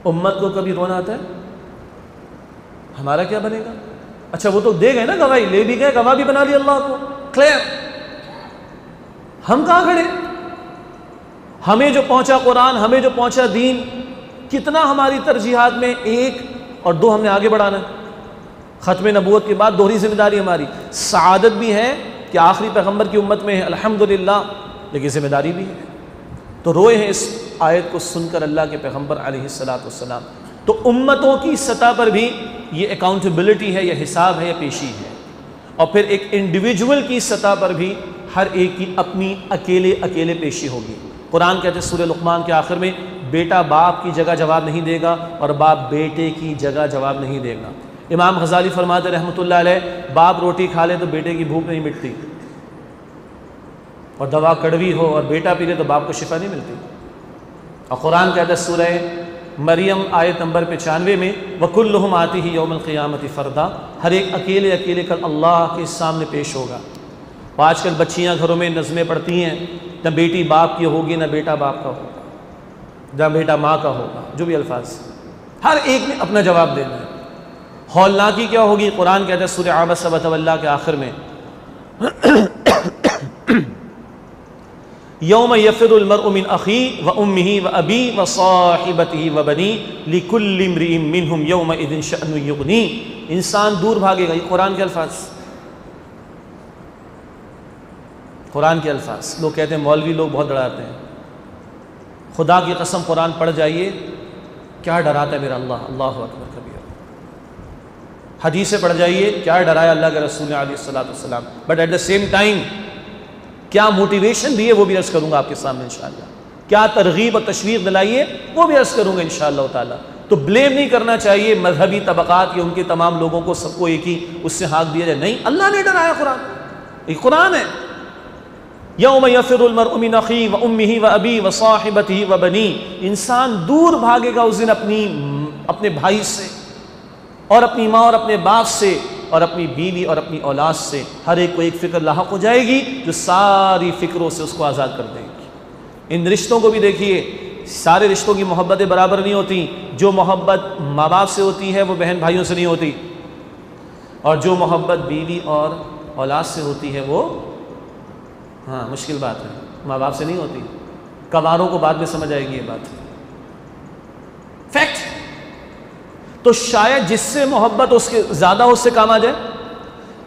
उम्मत को कभी रोना आता है, हमारा क्या बनेगा। अच्छा वो तो दे गए ना गवाही, ले भी गए, गवाह भी बना दिया अल्लाह को, क्लियर। हम कहाँ खड़े। हमें जो पहुंचा कुरान, हमें जो पहुंचा दीन, कितना हमारी तरजीहात में एक और दो हमने आगे बढ़ाना है। ख़त्म नबूवत के बाद दोहरी जिम्मेदारी हमारी, सआदत भी है कि आखिरी पैगंबर की उम्मत में है अल्हम्दुलिल्लाह, लेकिन जिम्मेदारी भी है। तो रोए हैं इस आयत को सुनकर अल्लाह के पैगंबर अलैहिस्सलातु वस्सलाम। तो उम्मतों की सतह पर भी ये अकाउंटेबिलिटी है, यह हिसाब है, यह पेशी है। और फिर एक इंडिविजुअल की सतह पर भी हर एक की अपनी अकेले अकेले पेशी होगी। कुरान कहते हैं सूरह लुक़मान के आखिर में, बेटा बाप की जगह जवाब नहीं देगा और बाप बेटे की जगह जवाब नहीं देगा। इमाम गज़ाली फरमाते रहमतुल्लाह अलैह, बाप रोटी खा ले तो बेटे की भूख नहीं मिटती, और दवा कड़वी हो और बेटा पी ले तो बाप को शिफा नहीं मिलती। और कुरान कहता है सूरह मरियम आयत नंबर 95 में, वकुल्लुहुम आतिही यौमल क़ियामति फ़रदा, हर एक अकेले अकेले कल अल्लाह के सामने पेश होगा। आजकल बच्चियाँ घरों में नज़में पढ़ती हैं, न बेटी बाप की होगी, न बेटा बाप का होगा, न बेटा माँ का होगा, जो भी अल्फाज, हर एक ने अपना जवाब देना है। हौलनाकी क्या होगी, कुरान कहता है सूरह अबस व तवल्ला के आखिर में, यौम यफ़िरुल मर्उ मिन अख़ी व उम्मिही व अबी व साहिबतिही व बनी लिकुल्लि इम्रिइन मिनहुम यौमइज़िन शअनुन युग़नी। इंसान दूर भागेगा। ये कुरान के अल्फाज, कुरान के अल्फाज। लोग कहते हैं मौलवी लोग बहुत डराते हैं, खुदा की कसम कुरान पढ़ जाइए, क्या डराता है मेरा अल्लाह, अल्लाहु अकबर कबीर। हदीसें पढ़ जाइए, क्या डराया अल्लाह के रसूल अलैहिस्सलातु वस्सलाम। But at the same time क्या मोटिवेशन दी है वो भी अर्ज़ करूँगा आपके सामने इंशाअल्लाह। क्या तरगीब और तशवीक़ दिलाइए, वो भी अर्ज़ करूँगा इंशाअल्लाह ताला। तो ब्लेम नहीं करना चाहिए मजहबी तबक़ात के, उनके तमाम लोगों को, सबको एक ही उससे हाँक दिया जाए। नहीं, अल्लाह ने डराया, ये कुरान है। यौम यफ़िरुल मर्उ मिन अख़ीही व उम्मिही व अबीही व साहिबतिही व बनी, इंसान दूर भागेगा उस दिन अपने भाई से और अपनी माँ और अपने बाप से और अपनी बीवी और अपनी औलाद से। हर एक को एक फ़िक्र लाहक हो जाएगी जो सारी फ़िक्रों से उसको आज़ाद कर देगी। इन रिश्तों को भी देखिए, सारे रिश्तों की मोहब्बतें बराबर नहीं होती। जो मोहब्बत माँ बाप से होती है वो बहन भाइयों से नहीं होती, और जो मोहब्बत बीवी और औलाद से होती है वो, हाँ मुश्किल बात है, माँ बाप से नहीं होती। कवारों को बाद में समझ आएगी ये बात, फैक्ट। तो शायद जिससे मोहब्बत उसके ज़्यादा उससे काम आ जाए,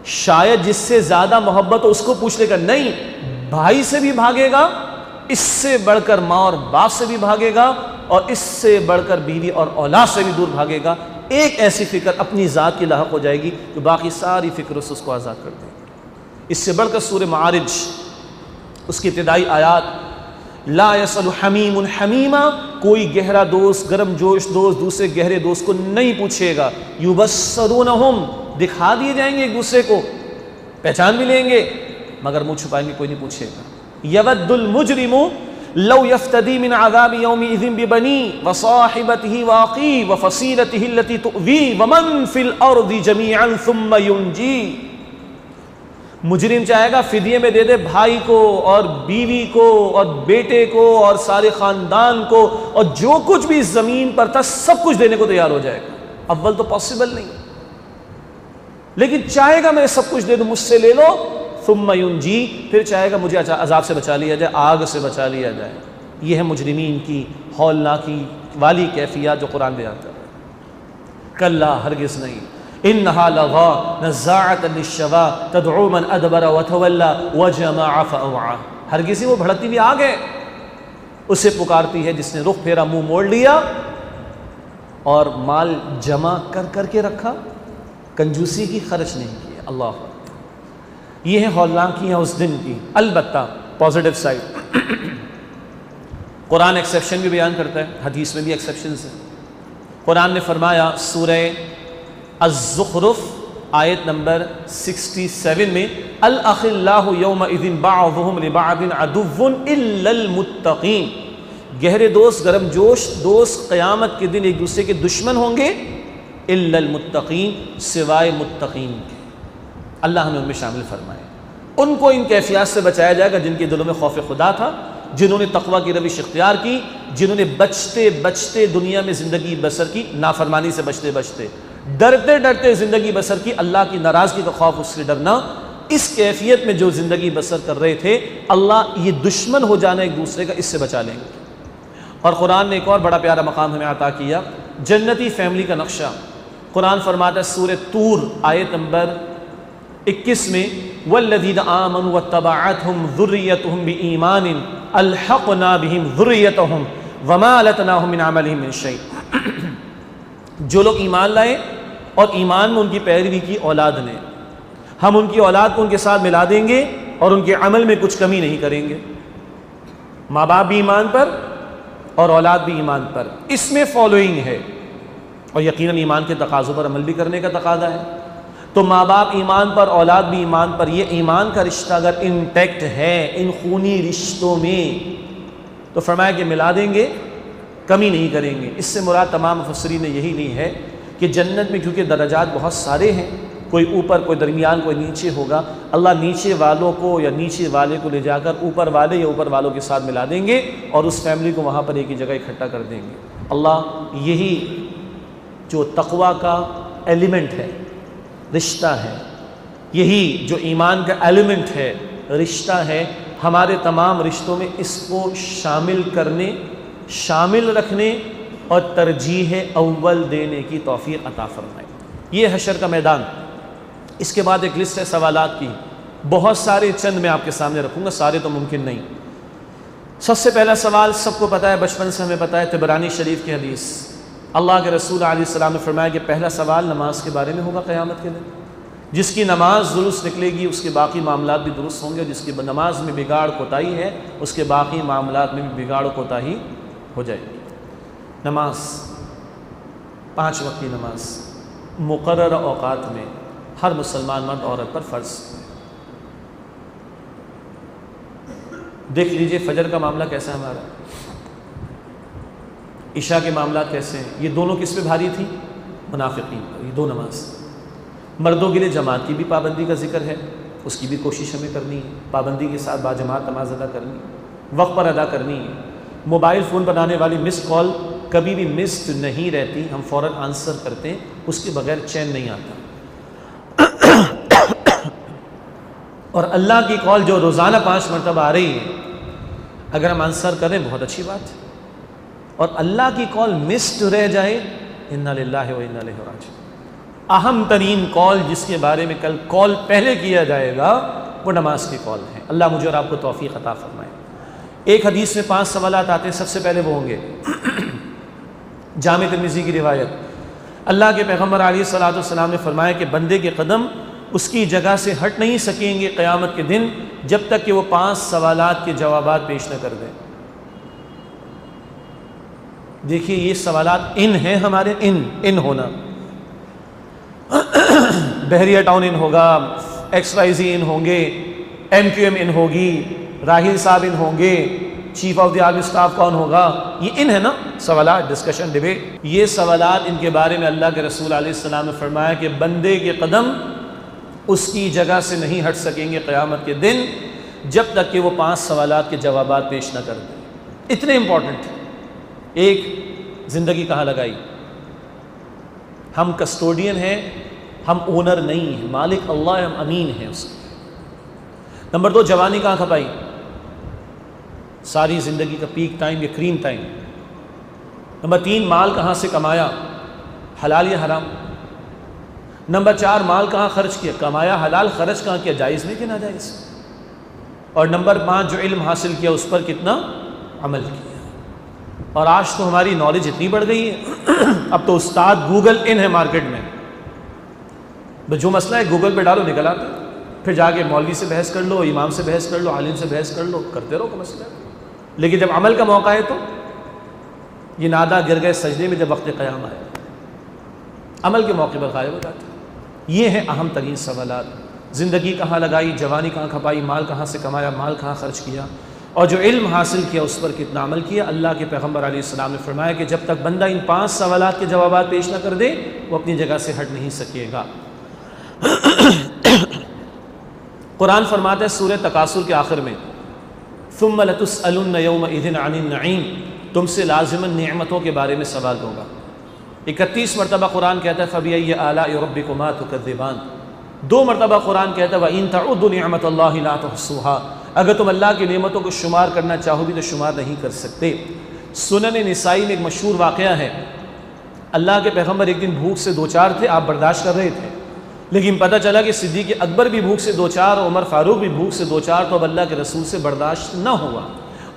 शायद जिससे ज़्यादा मोहब्बत हो उसको पूछ लेगा, नहीं भाई से भी भागेगा, इससे बढ़कर माँ और बाप से भी भागेगा, और इससे बढ़कर बीवी और औलाद से भी दूर भागेगा। एक ऐसी फ़िक्र अपनी ज़ात की लाहक हो जाएगी जो बाकी सारी फ़िक्रों से उसको आज़ाद कर देगी। इससे बढ़कर सूरह मारिज उसकी इब्तिदाई आयात, ला यसअलु हमीमुन हमीमा, कोई गहरा दोस्त, गर्म जोश दोस्त दूसरे गहरे दोस्त को नहीं पूछेगा। युबस्सरूनहुम, दिखा दिए जाएंगे एक दूसरे को, पहचान भी लेंगे, मगर मुँह छुपाएंगे, कोई नहीं पूछेगा। यवद्दुल मुजरिमु लौ यफ्तदी मिन अज़ाबि यौमिइज़िन बिबनी व साहिबतिही व अख़ीही व फ़सीलतिही अल्लती तुअवी व मन फ़िल अर्ज़ि जमीअन सुम्मा युनजी। मुजरिम चाहेगा फिदिये में दे दे भाई को और बीवी को और बेटे को और सारे ख़ानदान को, और जो कुछ भी इस ज़मीन पर था सब कुछ देने को तैयार हो जाएगा। अव्वल तो पॉसिबल नहीं, लेकिन चाहेगा मैं सब कुछ दे दूँ, मुझसे ले लो, सुम्मा युनजी, फिर चाहेगा मुझे अजाब से बचा लिया जाए, आग से बचा लिया जाए। यह है मुजरिमीन की हौलनाकी वाली कैफियत जो कुरान बयान कर रहा है। कल्ला, हरगिज़ नहीं, इन्नहा लज़ा नज़्ज़ाअतन लिश्शवा तदउ मन अदबरा व तवल्ला व जमअ फअवा, हरगिज़ ही वो भड़कती हुई आग है, उसे पुकारती है जिसने रुख फेरा, मुंह मोड़ लिया और माल जमा कर करके रखा, कंजूसी की, खर्च नहीं किया। अल्लाह, ये है हौलनाकियाँ उस दिन की। अलबत्ता पॉजिटिव साइड, कुरान एक्सेप्शन भी बयान करता है, हदीस में भी एक्सेप्शंस हैं। कुरान ने फरमाया सूरह अज़्ज़ुख़रुफ़ आयत नंबर 67 में, अल अख़िल्लाहु यौमइज़िन बअज़ुहुम लिबअज़िन अदुव्वुन इल्लल मुत्तक़ीन, गहरे दोस्त, गर्म जोश दोस्त क़यामत के दिन एक दूसरे के दुश्मन होंगे, इल्लल मुत्तक़ीन, सिवाय मुत्तक़ीन के। अल्लाह हमें उनमें शामिल फरमाए। उनको इन कैफियत से बचाया जाएगा जिनके दिलों में खौफ खुदा था, जिन्होंने तक़वा की रविश इख्तियार की, जिन्होंने बचते बचते दुनिया में ज़िंदगी बसर की, नाफरमानी से बचते बचते, डरते डरते ज़िंदगी बसर की, अल्लाह की नाराज़गी का खौफ, उससे डरना। इस कैफियत में जो ज़िंदगी बसर कर रहे थे, अल्लाह ये दुश्मन हो जाना एक दूसरे का, इससे बचा लेंगे। और कुरान ने एक और बड़ा प्यारा मकाम हमें अता किया, जन्नती फैमिली का नक्शा। कुरान फरमाता है सूरह तूर आयत नंबर 21 में, वल्लज़ीना आमनू वत्तबअतहुम ज़ुर्रिय्यतुहुम बिईमानिन अल्हक़ना बिहिम ज़ुर्रियतहुम वमा अलतनाहुम मिन अमलिहिम मिन शै। जो लोग ईमान लाए और ईमान में उनकी पैरवी की औलाद ने, हम उनकी औलाद को उनके साथ मिला देंगे और उनके अमल में कुछ कमी नहीं करेंगे। माँ बाप भी ईमान पर और औलाद भी ईमान पर, इसमें फॉलोइंग है, और यकीनन ईमान के तकाज़ों पर अमल भी करने का तकाज़ा है। तो माँ बाप ईमान पर, औलाद भी ईमान पर, ये ईमान का रिश्ता अगर इंटैक्ट है इन खूनी रिश्तों में, तो फरमाया कि मिला देंगे, कमी नहीं करेंगे। इससे मुराद तमाम मुफस्सिरीन ने यही ली है कि जन्नत में क्योंकि दर्जात बहुत सारे हैं, कोई ऊपर, कोई दरमियान, कोई नीचे होगा, अल्लाह नीचे वालों को या नीचे वाले को ले जाकर ऊपर वाले या ऊपर वालों के साथ मिला देंगे और उस फैमिली को वहाँ पर एक ही जगह इकट्ठा कर देंगे। अल्लाह यही जो तक़वा का एलिमेंट है, रिश्ता है, यही जो ईमान का एलिमेंट है, रिश्ता है, हमारे तमाम रिश्तों में इसको शामिल करने, शामिल रखने और तरजीह अव्वल देने की तौफीक अता फरमाए। ये हशर का मैदान। इसके बाद एक लिस्ट है सवालात की, बहुत सारे, चंद मैं आपके सामने रखूँगा, सारे तो मुमकिन नहीं। सबसे पहला सवाल सबको पता है, बचपन से हमें पता है, तिबरानी शरीफ की हदीस, अल्लाह के रसूल अलैहिस्सलाम ने फरमाया कि पहला सवाल नमाज के बारे में होगा क़यामत के दिन। जिसकी नमाज दुरुस्त निकलेगी उसके बाकी मामलात भी दुरुस्त होंगे, और जिसकी नमाज में बिगाड़ कोताही है उसके बाकी मामलात में भी बिगाड़ कोताही हो जाएगी। नमाज, 5 वक्त की नमाज मुकर्रर औकात में हर मुसलमान मर्द औरत पर फ़र्ज़। देख लीजिए फजर का मामला कैसा है हमारा, इशा के मामला कैसे हैं। ये दोनों किस पे भारी थी? मुनाफिकीन पर। ये 2 नमाज मर्दों के लिए जमात की भी पाबंदी का जिक्र है, उसकी भी कोशिश हमें करनी है, पाबंदी के साथ बाजमात नमाज अदा करनी है, वक्त पर अदा करनी है। मोबाइल फ़ोन बनाने वाली मिस्ड कॉल कभी भी मिस्ड नहीं रहती, हम फ़ौरन आंसर करते हैं, उसके बगैर चैन नहीं आता। और अल्लाह की कॉल जो रोज़ाना 5 मरतबा आ रही है, अगर हम आंसर करें बहुत अच्छी बात है। और अल्लाह की कॉल मिस्ड रह जाए, इन्ना लिल्लाहि व इन्ना इलैहि राजिऊन। अहम तरीन कॉल जिसके बारे में कल कॉल पहले किया जाएगा वो नमाज की कॉल है। अल्लाह मुझे और आपको तौफीक अता फरमाए। एक हदीस में 5 सवालात आते हैं, सबसे पहले वो होंगे जामे तिर्मिज़ी की रिवायत, अल्लाह के पैगम्बर अलैहिस्सलातु वस्सलाम ने फरमाया कि बंदे के कदम उसकी जगह से हट नहीं सकेंगे क़यामत के दिन जब तक कि वो 5 सवालात के जवाबात पेश न कर दें। देखिए ये सवालात इन हैं हमारे, इन होना बहरिया टाउन इन होगा, XYZ इन होंगे, MQM इन होगी, राहिल साहब इन होंगे, chief of the army staff कौन होगा, ये इन है ना सवालात, डिस्कशन, डिबेट। ये सवालात, इनके बारे में अल्लाह के रसूल अलैहिस्सलाम ने फरमाया कि बंदे के कदम उसकी जगह से नहीं हट सकेंगे क़यामत के दिन जब तक कि वो 5 सवालात के जवाबात पेश न कर दें। इतने इम्पॉर्टेंट है। एक, ज़िंदगी कहाँ लगाई? हम कस्टोडियन हैं, हम ओनर नहीं हैं, मालिक अल्लाह है, हम अमीन हैं उसके। नंबर 2, जवानी कहाँ खपाई? सारी ज़िंदगी का पीक टाइम या क्रीम टाइम। नंबर 3, माल कहाँ से कमाया, हलाल या हराम। नंबर 4, माल कहाँ खर्च किया, कमाया हलाल, खर्च कहाँ किया, जायज़ में कि नाजायज़। और नंबर 5, जो इल्म हासिल किया उस पर कितना अमल किया। और आज तो हमारी नॉलेज इतनी बढ़ गई है अब तो उस्ताद गूगल इन है मार्केट में, बस जो मसला है गूगल पे डालो निकल आता है, फिर जाके मौलवी से बहस कर लो, इमाम से बहस कर लो, आलिम से बहस कर लो, करते रहो का मसला है। लेकिन जब अमल का मौका है तो ये नादा गिर गए सजदे में जब वक्त क़याम आए, अमल के मौके पर गायब हो जाते। ये हैं अहम तरीन सवालात। ज़िंदगी कहाँ लगाई, जवानी कहाँ खपाई, माल कहाँ से कमाया, माल कहाँ खर्च किया, और जो इल्म हासिल किया उस पर कितना अमल किया। अल्लाह के पैगम्बर अलैहिस्सलाम ने फरमाया कि जब तक बंदा इन 5 सवालात के जवाबात पेश न कर दे वो अपनी जगह से हट नहीं सकेगा। कुरान फरमाता है सूरह तकासुर के आखिर में, सुम्मा लतुसअलुन्न यौमइज़िन अनिन नईम, तुमसे लाज़िमन नेमतों के बारे में सवाल होगा। 31 मरतबा कुरान कहता है फ़बिअय्यि आलाइ रब्बिकुमा तुकज़्ज़िबान। 2 मरतबा कुरान कहता है व इन तउद्दु निअमतल्लाहि ला तुहसूहा, अगर तुम अल्लाह की नेमतों को शुमार करना चाहो भी तो शुमार नहीं कर सकते। सुनन निसाई में एक मशहूर वाक़या है, अल्लाह के पैगम्बर एक दिन भूख से 2-4 थे, आप बर्दाश्त कर रहे थे, लेकिन पता चला कि सिद्दीक़ अकबर भी भूख से 2-4 और उमर फ़ारूक भी भूख से 2-4, तो अब अल्लाह के रसूल से बर्दाश्त न हुआ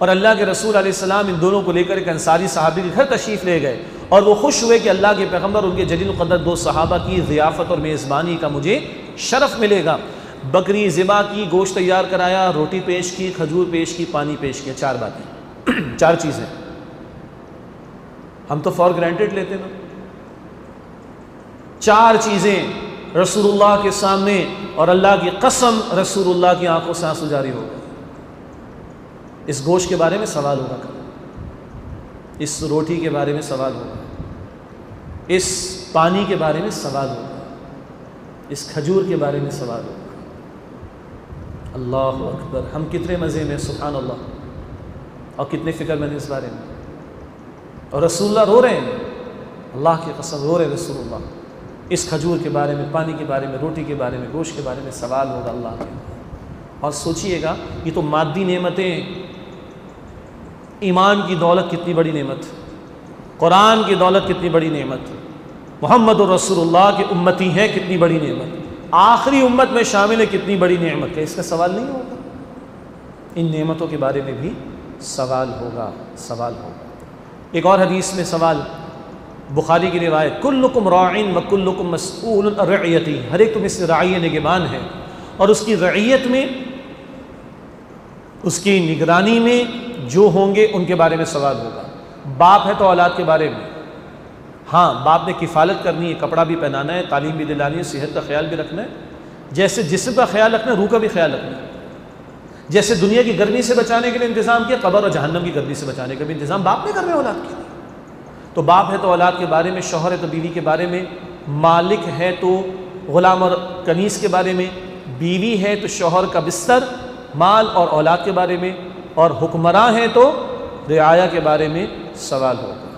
और अल्लाह के रसूल अलैहिस्सलाम इन दोनों को लेकर एक अंसारी सहाबी के घर तशरीफ़ ले गए और वो खुश हुए कि अल्लाह के पैगम्बर उनके जलील क़दर 2 सहाबा की ज़ियाफ़त और मेज़बानी का मुझे शरफ़ मिलेगा। बकरी ज़िबा की, गोश्त तैयार कराया, रोटी पेश की, खजूर पेश की, पानी पेश किया। 4 बातें 4 चीज़ें हम तो फॉर ग्रांटेड लेते ना। 4 चीज़ें रसूलुल्लाह के सामने और अल्लाह की कसम रसूलुल्लाह की आंखों से आंसू जारी हो गए। इस गोश्त के बारे में सवाल होगा कल, इस रोटी के बारे में सवाल होगा, इस पानी के बारे में सवाल होगा, इस खजूर के बारे में सवाल होगा। अल्लाह अकबर, हम कितने मज़े में, सुभान अल्लाह, और कितने फ़िक्र में इस बारे में। और रसूलुल्लाह रो रहे हैं, अल्लाह की कसम रो रहे रसूलुल्लाह। इस खजूर के बारे में, पानी के बारे में, रोटी के बारे में, गोश्त के बारे में सवाल होगा अल्लाह के। और सोचिएगा ये तो मादी नेमतें, ईमान की दौलत कितनी बड़ी नेमत, कुरान की दौलत कितनी बड़ी नेमत, मुहम्मदुर रसूलुल्लाह की उम्मती है कितनी बड़ी नेमत, आखिरी उम्मत में शामिल है कितनी बड़ी नेमत है, इसका सवाल नहीं होगा। इन नेमतों के बारे में भी सवाल होगा, सवाल होगा। एक और हदीस में सवाल बुखारी की रिवायत, कुल्लुकुम राइन व कुल्लुकुम मसऊलुन अन रइयती, हर एक तुम इससे राई निगहबान है और उसकी रइयत में, उसकी निगरानी में जो होंगे उनके बारे में सवाल होगा। बाप है तो औलाद के बारे में, हाँ बाप ने किफ़ालत करनी है, कपड़ा भी पहनाना है, तालीम भी दिलानी है, सेहत का ख्याल भी रखना है, जैसे जिस्म का ख्याल रखना है रूह का भी ख्याल रखना है। जैसे दुनिया की गर्मी से बचाने के लिए इंतज़ाम किया, कब्र और जहन्नम की गर्मी से बचाने का भी इंतज़ाम बाप ने करना है औलाद के लिए। तो बाप है तो औलाद के बारे में, शौहर है तो बीवी के बारे में, मालिक है तो ग़ुलाम और कनीस के बारे में, बीवी है तो शौहर का बिस्तर, माल और औलाद के बारे में, और हुक्मरान है तो रियाया के बारे में सवाल होगा।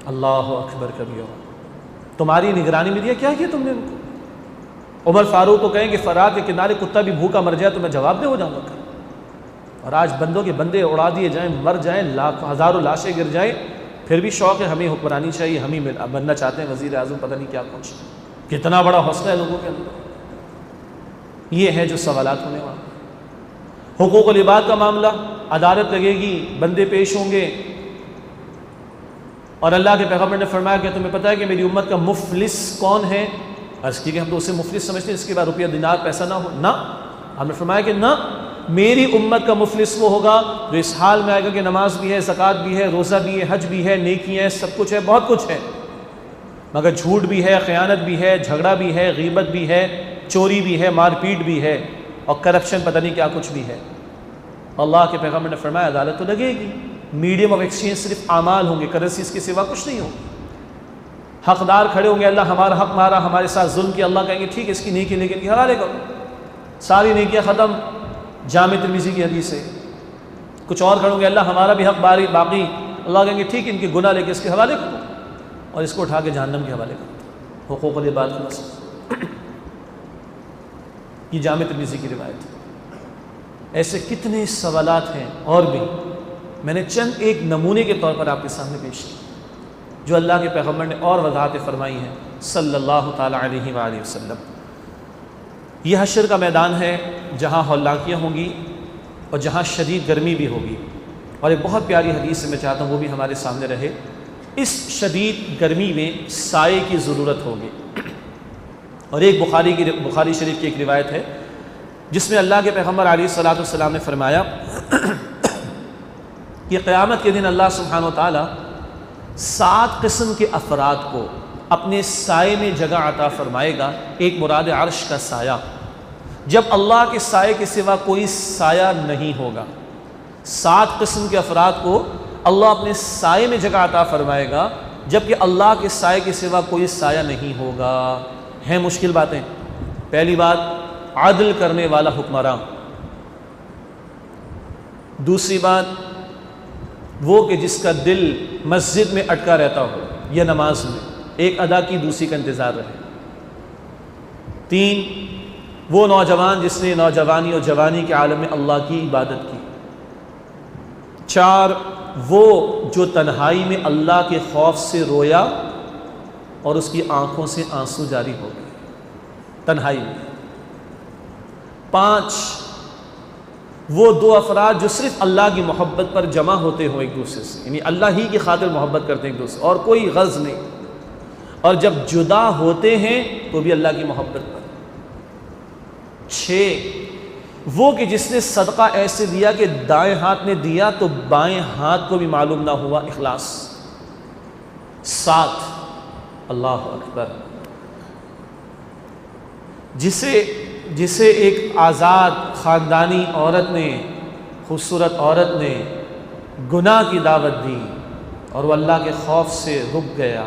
अल्लाह अकबर कबीरा। तुम्हारी निगरानी में दिया, क्या किया तुमने उनको? उमर फारूक को कहें कि फरात के किनारे कुत्ता भी भूखा मर जाए तो मैं जवाब दे हो जाऊँगा। और आज बंदों के बंदे उड़ा दिए जाएँ, मर जाएँ, लाखों हज़ारों लाशें गिर जाएँ, फिर भी शौक़ है हमें हुक्मरानी चाहिए, हम ही बनना चाहते हैं वज़ीर आज़म, पता नहीं क्या कुछ। कितना बड़ा हौसला है लोगों के अंदर। ये है जो सवालात होने वाले। हुकूक़ुल इबाद का मामला, अदालत लगेगी, बंदे पेश होंगे, और अल्लाह के पैगम्बर ने फरमाया कि तुम्हें पता है कि मेरी उम्मत का मुफलिस कौन है? अर्ज़ की कि हम तो उसे मुफलिस समझते हैं इसके बाद रुपया दिनार पैसा ना हो। ना, हमने फरमाया कि ना, मेरी उम्मत का मुफलिस वो होगा जो इस हाल में आएगा कि नमाज भी है, ज़कात भी है, रोज़ा भी है, हज भी है, नेकियां हैं, सब कुछ है, बहुत कुछ है, मगर झूठ भी है, ख़यानत भी है, झगड़ा भी है, गीबत भी है, चोरी भी है, मारपीट भी है, और करप्शन पता नहीं क्या कुछ भी है। अल्लाह के पैगम्बर ने फरमाया अदालत तो लगेगी, मीडियम ऑफ एक्सचेंज सिर्फ आमाल होंगे, करेंसीज के सिवा कुछ नहीं होगी। हकदार खड़े होंगे, अल्लाह हमारा हक मारा, हमारे साथ जुल्म किया, अल्लाह कहेंगे ठीक है इसकी नेकी लेके इनके हवाले करो, सारी नेकियां ख़त्म। जामे तिर्मिज़ी की हदीस है। कुछ और खड़े होंगे, अल्लाह हमारा भी हक बाकी, अल्लाह कहेंगे ठीक इनके गुनाह लेके इसके हवाले करो, और इसको उठा के जहन्नम के हवाले करो। हुकूक़ुल इबाद का मसला, ये जामे तिर्मिज़ी की रिवायत है। ऐसे कितने सवालात हैं और भी, मैंने चंद एक नमूने के तौर पर आपके सामने पेश किया जो अल्लाह के पैगम्बर ने और वज़ाहत फरमाई हैं सल्लल्लाहु ताला अलैहि वसल्लम। यह हशर का मैदान है जहाँ हौलाकियाँ होंगी और जहाँ शदीद गर्मी भी होगी। और एक बहुत प्यारी हदीस से मैं चाहता हूँ वो भी हमारे सामने रहे। इस शदीद गर्मी में साए की ज़रूरत होगी। और एक बुखारी शरीफ की एक रिवायत है जिसमें अल्लाह के पैगम्बर अलैहिस्सलातु वस्सलाम ने फरमाया कि क़यामत के दिन अल्लाह सुब्हानहु व तआला 7 किस्म के अफराद को अपने साए में जगह अता फरमाएगा। एक मुराद अर्श का साया, जब अल्लाह के साए के सिवा कोई साया नहीं होगा। 7 किस्म के अफराद को अल्लाह अपने साए में जगह अता फरमाएगा जबकि अल्लाह के साए के सिवा कोई साया नहीं होगा। हैं मुश्किल बातें। पहली बात, आदल करने वाला हुक्मरान। दूसरी बात, वो कि जिसका दिल मस्जिद में अटका रहता हो या नमाज में, एक अदा की दूसरी का इंतज़ार रहे। 3, वो नौजवान जिसने नौजवानी और जवानी के आलम में अल्लाह की इबादत की। 4, वो जो तन्हाई में अल्लाह के खौफ से रोया और उसकी आंखों से आंसू जारी हो गए तन्हाई में। 5, वो 2 अफराद जो सिर्फ अल्लाह की मोहब्बत पर जमा होते हो एक दूसरे से, यानी अल्लाह ही की खातिर मोहब्बत करते हैं एक दूसरे और कोई गज़ नहीं, और जब जुदा होते हैं तो भी अल्लाह की मोहब्बत पर। 6, वो कि जिसने सदका ऐसे दिया कि दाएं हाथ ने दिया तो बाएं हाथ को भी मालूम ना हुआ इखलास। 7, अल्लाह अकबर, जिसे एक आज़ाद ख़ानदानी औरत ने, खूबसूरत औरत ने गुनाह की दावत दी और वह अल्लाह के खौफ से रुक गया,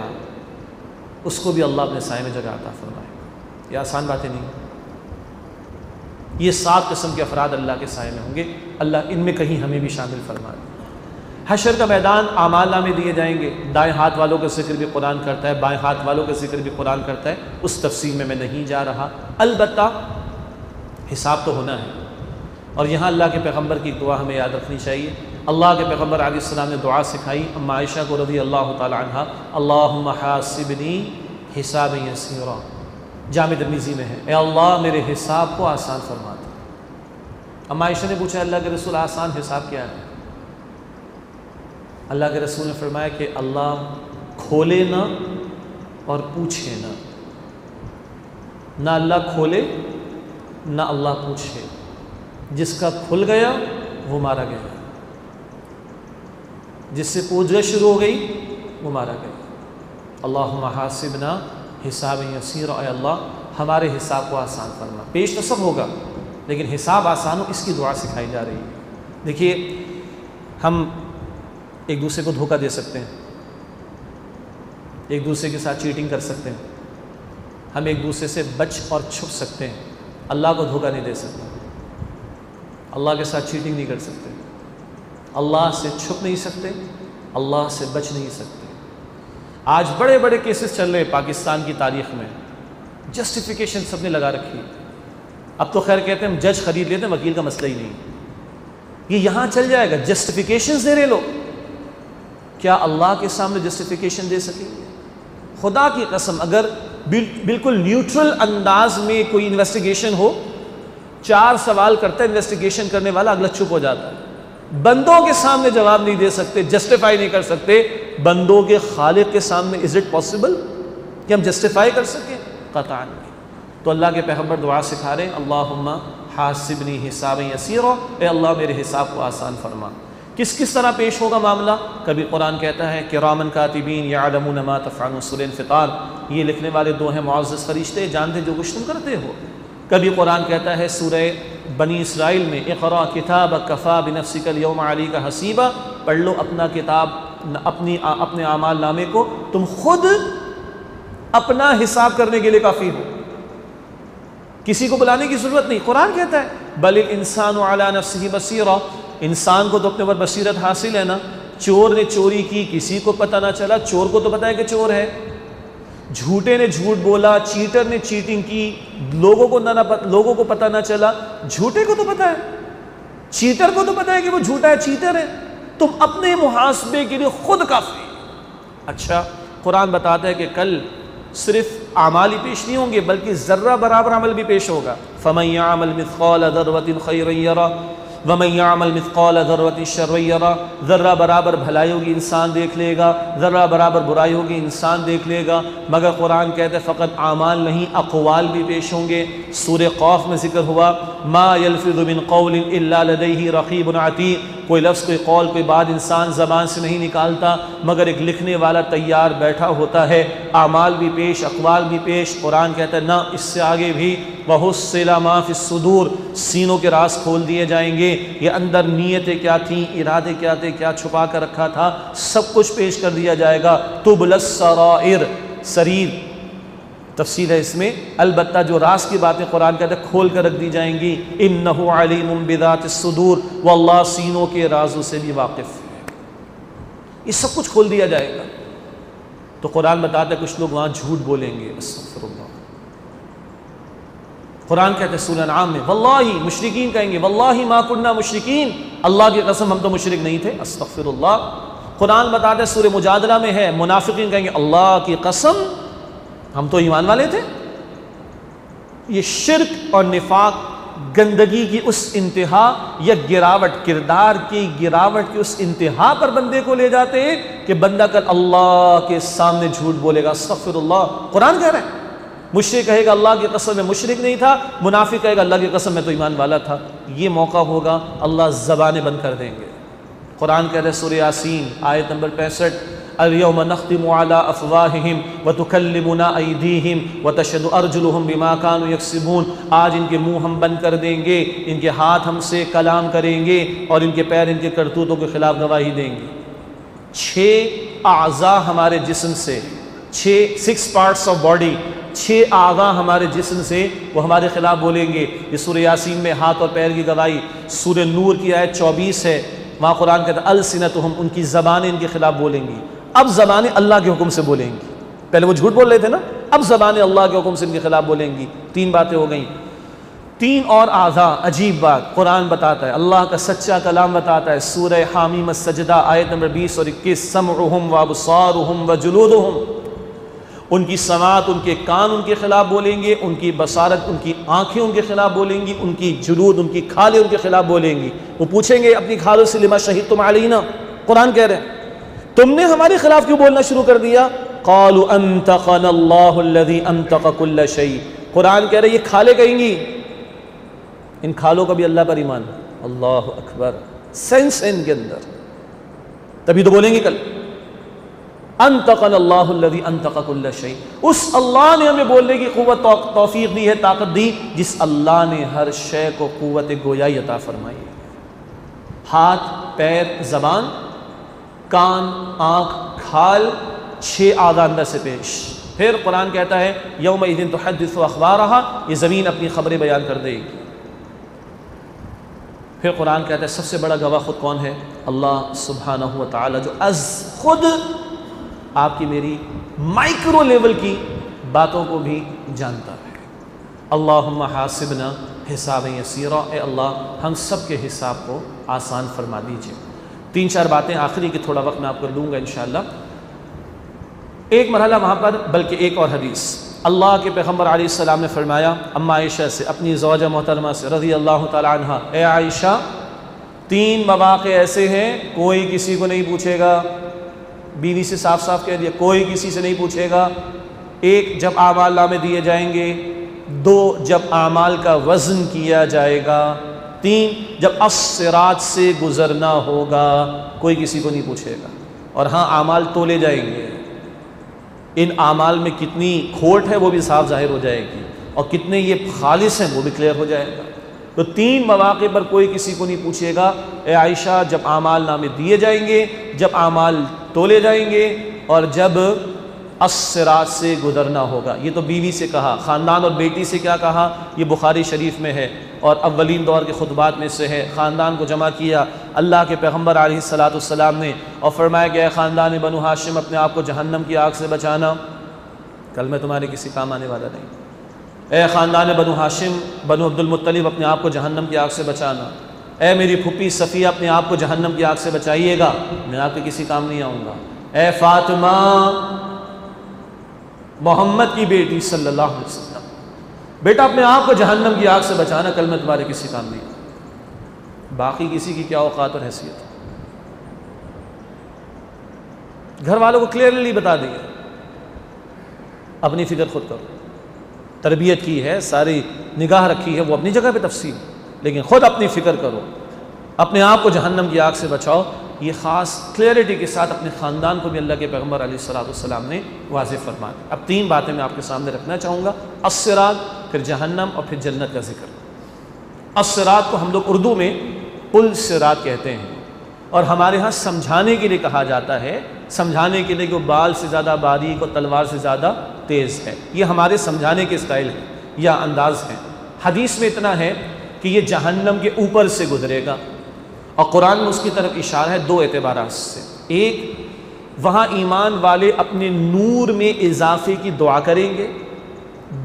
उसको भी अल्लाह अपने साए में जगह अता फरमाएगा। ये आसान बातें नहीं। ये 7 किस्म के अफराद अल्लाह के साए में होंगे। अल्लाह इनमें कहीं हमें भी शामिल फरमा दे। हशर का मैदान आमाल नामे दिए जाएंगे। दाएं हाथ वालों का जिक्र भी कुरान करता है, बाएं हाथ वालों का जिक्र भी कुरान करता है। उस तफसील में मैं नहीं जा रहा। अलबत्ता हिसाब तो होना है, और यहाँ अल्लाह के पैगम्बर की दुआ हमें याद रखनी चाहिए। अल्लाह के पैगम्बर अलैहिस्सलाम ने दुआ सिखाई अम्मा आयशा को रज़ी अल्लाह तआला अन्हा, अल्लाहुम्मा हासिबनी हिसाबन यसीरा। जामे तिर्मिज़ी में है, ए अल्लाह मेरे हिसाब को आसान फरमा दे। अम्मा आयशा ने पूछा अल्लाह के रसूल आसान हिसाब क्या है? अल्लाह के रसूल ने फरमाया कि अल्लाह खोले ना और पूछे ना। ना अल्लाह खोले ना अल्लाह पूछे, जिसका खुल गया वो मारा गया, जिससे पूछना शुरू हो गई वो मारा गया। अल्लाहुम्मा हासिबना हिसाब यसीर, अल्लाह हमारे हिसाब को आसान फरमा। पेश तो सब होगा लेकिन हिसाब आसान हो, इसकी दुआ सिखाई जा रही है। देखिए, हम एक दूसरे को धोखा दे सकते हैं, एक दूसरे के साथ चीटिंग कर सकते हैं, हम एक दूसरे से बच और छुप सकते हैं। अल्लाह को धोखा नहीं दे सकते, अल्लाह के साथ चीटिंग नहीं कर सकते, अल्लाह से छुप नहीं सकते, अल्लाह से बच नहीं सकते। आज बड़े बड़े केसेस चल रहे हैं पाकिस्तान की तारीख में, जस्टिफिकेशन सबने लगा रखी। अब तो खैर कहते हैं हम जज खरीद लेते हैं, वकील का मसला ही नहीं, ये यहाँ चल जाएगा। जस्टिफिकेशन दे रहे लोग, क्या अल्लाह के सामने जस्टिफिकेशन दे सकेंगे? खुदा की कसम, अगर बिल्कुल न्यूट्रल अंदाज में कोई इन्वेस्टिगेशन हो, 4 सवाल करता है इन्वेस्टिगेशन करने वाला, अगला चुप हो जाता है। बंदों के सामने जवाब नहीं दे सकते, जस्टिफाई नहीं कर सकते, बंदों के खालिक के सामने इज इट पॉसिबल कि हम जस्टिफाई कर सकें? क़तअन नहीं। तो अल्लाह के पैगम्बर दुआ सिखा रहे, अल्लाहुम्मा हासिबनी हिसाब यसीरा, ए अल्लाह मेरे हिसाब को आसान फरमा। किस किस तरह पेश होगा मामला? कभी कुरान कहता है किरामन कातिबीन यअलमून मा तफ़अलून, सूरह इंफ़ितार, ये लिखने वाले 2 हैं मुअज़्ज़ज़ फरिश्ते, जानते जो कुछ तुम करते हो। कभी कुरान कहता है सूरह बनी इसराइल में, इक़रा किताबक कफ़ा बिनफ़्सिकल यौमा अलैका हसीबा, पढ़ लो अपना किताब, अपने आमाल नामे को, तुम खुद अपना हिसाब करने के लिए काफ़ी हो, किसी को बुलाने की ज़रूरत नहीं। कुरान कहता है बल इंसान अला नफ्सिही बसीरा, इंसान को तो अपने ऊपर बसीरत हासिल है ना। चोर ने चोरी की, किसी को पता ना चला, चोर को तो पता है कि चोर है। झूठे ने झूठ बोला, चीटर ने चीटिंग की, लोगों को पता ना चला, झूठे को तो पता है, चीटर को तो पता है कि वो झूठा है, चीटर है। तुम अपने मुहासबे के लिए खुद काफ़ी। अच्छा, कुरान बताता है कि कल सिर्फ आमाल ही पेश नहीं होंगे, बल्कि ज़र्रा बराबर अमल भी पेश होगा। फमन यअमल मिस्क़ाल ज़र्रतिन खैरन यरा वमन यअमल मिस्क़ाल ज़र्रतिन शर्रन यरा, ज़र्रा बराबर भलाई होगी इंसान देख लेगा, ज़र्रा बराबर बुराई होगी इंसान देख लेगा। मगर कुरान कहते हैं फ़कत आमाल नहीं, अक़वाल भी पेश होंगे। सूरह क़ाफ़ में ज़िक्र हुआ, मा यल्फ़िज़ु मिन क़ौलिन इल्ला लदैहि रक़ीबुन अतीद, कोई लफ्ज़, कोई कौल, कोई बात इंसान ज़बान से नहीं निकालता मगर एक लिखने वाला तैयार बैठा होता है। आमाल भी पेश, अक़वाल भी पेश। कुरान कहता है ना, इससे आगे भी वहुस्सिला मा फ़िस्सुदूर, सीनों के राज खोल दिए जाएंगे। ये अंदर नीयतें क्या थीं, इरादे क्या थे, क्या छुपा कर रखा था, सब कुछ पेश कर दिया जाएगा। तुबलस सराइर, सरीर तफसील है इसमें, अलबत्ता जो राज की बातें कुरान कहते हैं खोल कर रख दी जाएंगी। इन्नहु अलीमुम बिज़ातिस सुदूर, वल्लाह सीनों के राजों से भी वाकिफ़ है। ये सब कुछ खोल दिया जाएगा। तो कुरान बताता है कुछ लोग वहाँ झूठ बोलेंगे, अस्तग़फिरुल्लाह। कुरान कहते हैं सूरह अनआम में, वल्लाही, मुशरिकीन कहेंगे वल्लाही मा कुन्ना मुशरिकीन, अल्लाह की कसम हम तो मुशरिक नहीं थे, अस्तग़फिरुल्लाह। कुरान बताता है सूरह मुजादला में है, मुनाफिकीन कहेंगे अल्लाह की कसम हम तो ईमान वाले थे। ये शिर्क और निफाक, गंदगी की उस इंतहा या गिरावट, किरदार की गिरावट की उस इंतहा पर बंदे को ले जाते हैं कि बंदा कल अल्लाह के सामने झूठ बोलेगा, अस्तग़फिरुल्लाह। कुरान कह रहा है मुशरिक कहेगा अल्लाह की कसम मैं मुशरिक नहीं था, मुनाफिक कहेगा अल्लाह की कसम मैं तो ईमान वाला था। ये मौका होगा, अल्लाह ज़बानें बंद कर देंगे। कुरान कह रहे सूरह यासीन आयत नंबर 65, अल-यौम नख्तिमु अला अफ़वाहिहिम व तुकल्लिमुना अयदीहिम व तशहदु अर्जुलुहुम बिमा कानू यक्सिबून, आज इनके मुंह हम बंद कर देंगे, इनके हाथ हमसे कलाम करेंगे और इनके पैर इनके करतूतों के खिलाफ गवाही देंगे। 6 आज़ा हमारे जिस्म से, 6 पार्ट्स ऑफ बॉडी, 6 आज़ा हमारे जिस्म से वो हमारे खिलाफ बोलेंगे। ये सूरह यासीन में हाथ और पैर की गवाही। सूरह नूर की आयत 24 है, वहाँ कुरान कहता है अलसिनतुहुम, उनकी ज़बानें इनके खिलाफ बोलेंगी। अब ज़बानें अल्लाह के हुक्म से बोलेंगी, पहले वो झूठ बोल रहे थे ना, अब ज़बानें अल्लाह के हुक्म से इनके खिलाफ बोलेंगी। 3 बातें हो गई। 3 और आज़ा, अजीब बात कुरान बताता है, अल्लाह का सच्चा कलाम बताता है। सूरह हामीम सजदा आयत नंबर 20 और 21, समउहुम व अबसारुहुम व जुलूदुहुम, उनकी समात, उनके कान उनके खिलाफ बोलेंगे, उनकी बसारत, उनकी आंखें उनके खिलाफ बोलेंगी, उनकी जुलूद, उनकी खालें उनके खिलाफ बोलेंगी। वो पूछेंगे अपनी खालों से लिमा शहीदतुम अलैना, कुरान कह रहे हैं तुमने हमारे खिलाफ क्यों बोलना शुरू कर दिया? क़ालू अंतक़नल्लाहु अल्लज़ी अंतक़ कुल्ल शै। कुरान कह रहे ये खाले कहेंगी, इन खालों का भी अल्लाह पर ईमान। अल्लाह अकबर, सेंस है इनके अंदर, तभी तो बोलेंगे कल अंतक़नल्लाहु अल्लज़ी अंतक़ कुल्ल शै। उस अल्लाह ने हमें बोलने की क़ुव्वत तौफ़ीक़ दी है, ताकत दी, जिस अल्लाह ने हर शय को क़ुव्वत गोयाई अता फरमाई है। हाथ, पैर, ज़बान, कान, आँख, खाल, 6 आज़ा अंदर से पेश। फिर कुरान कहता है यौमइज़िन तुहद्दिसु अख़बारहा, ये ज़मीन अपनी ख़बरें बयान कर देगी। फिर कुरान कहता है सबसे बड़ा गवाह खुद कौन है? अल्लाह सुब्हानहु व तआला, जो अज़ खुद आपकी मेरी माइक्रो लेवल की बातों को भी जानता है। अल्लाहुम्मा हासिबना हिसाबन यसीरा, ए अल्लाह हम सब के हिसाब को आसान फरमा दीजिए। 3-4 बातें आखिरी की, थोड़ा वक्त मैं आपको दूंगा इंशाअल्लाह। एक मरहला वहाँ पर, बल्कि एक और हदीस अल्लाह के पैगम्बर अलैहिस्सलाम ने फरमाया अम्मा आयशा से, अपनी ज़ौजा मोहतरमा से रज़ी अल्लाह तआला अन्हा, ए आयशा 3 मवाक़े ऐसे हैं कोई किसी को नहीं पूछेगा। बीवी से साफ साफ कह दिया कोई किसी से नहीं पूछेगा। 1 जब आमाल नामे दिए जाएंगे, 2 जब आमाल का वज़न किया जाएगा, 3 जब अस्सिरात से गुज़रना होगा, कोई किसी को नहीं पूछेगा। और हाँ, आमाल तोले जाएंगे, इन आमाल में कितनी खोट है वो भी साफ जाहिर हो जाएगी, और कितने ये खालिस हैं वो भी क्लियर हो जाएगा। तो 3 मौक़े पर कोई किसी को नहीं पूछेगा। ए आयशा, जब आमाल नामे दिए जाएंगे, जब आमाल तोले जाएंगे, और जब अस्सिरात से गुज़रना होगा। ये तो बीवी से कहा। ख़ानदान और बेटी से क्या कहा? ये बुखारी शरीफ में है और अव्वलीन दौर के खुतबात में से है। ख़ानदान को जमा किया अल्लाह के पैगम्बर अलैहिस्सलाम ने, और फरमाया गया ख़ानदान बनु हाशिम अपने आप को जहन्नम की आग से बचाना, कल मैं तुम्हारे किसी काम आने वाला नहीं। ए ख़ानदान बनु हाशिम बनु अब्दुल मुत्तलिब अपने आप को जहन्नम की आग से बचाना। ए मेरी फुप्पी सफ़िया अपने आप को जहन्नम की आग से बचाइएगा, मैं आपके किसी काम नहीं आऊँगा। ए फ़ातिमा मोहम्मद की बेटी सल्लल्लाहु अलैहि वसल्लम, बेटा अपने आप को जहन्नम की आग से बचाना, कल मैं तुम्हारे किसी काम नहीं। बाकी किसी की क्या औकात और हैसियत। घर वालों को क्लियरली बता दिया, अपनी फ़िक्र खुद करो। तरबियत की है, सारी निगाह रखी है, वो अपनी जगह पे तफसील, लेकिन ख़ुद अपनी फ़िक्र करो, अपने आप को जहन्नम की आग से बचाओ। ये ख़ास क्लियरिटी के साथ अपने ख़ानदान को भी अल्लाह के पैगम्बर अलैहिस्सलाम ने वाज़ेह फरमा दिया। अब 3 बातें मैं आपके सामने रखना चाहूँगा, अस्सिरात, फिर जहन्नम और फिर जन्नत का जिक्र। अस्सिरात को हम लोग उर्दू में पुल सिरात कहते हैं, और हमारे यहाँ समझाने के लिए कहा जाता है, समझाने के लिए कि बाल से ज़्यादा बारीक और तलवार से ज़्यादा तेज़ है। ये हमारे समझाने के स्टाइल है या अंदाज़ है। हदीस में इतना है कि ये जहन्नम के ऊपर से गुजरेगा, और कुरान में उसकी तरफ इशारा है 2 एतबारात से। एक, वहाँ ईमान वाले अपने नूर में इजाफे की दुआ करेंगे।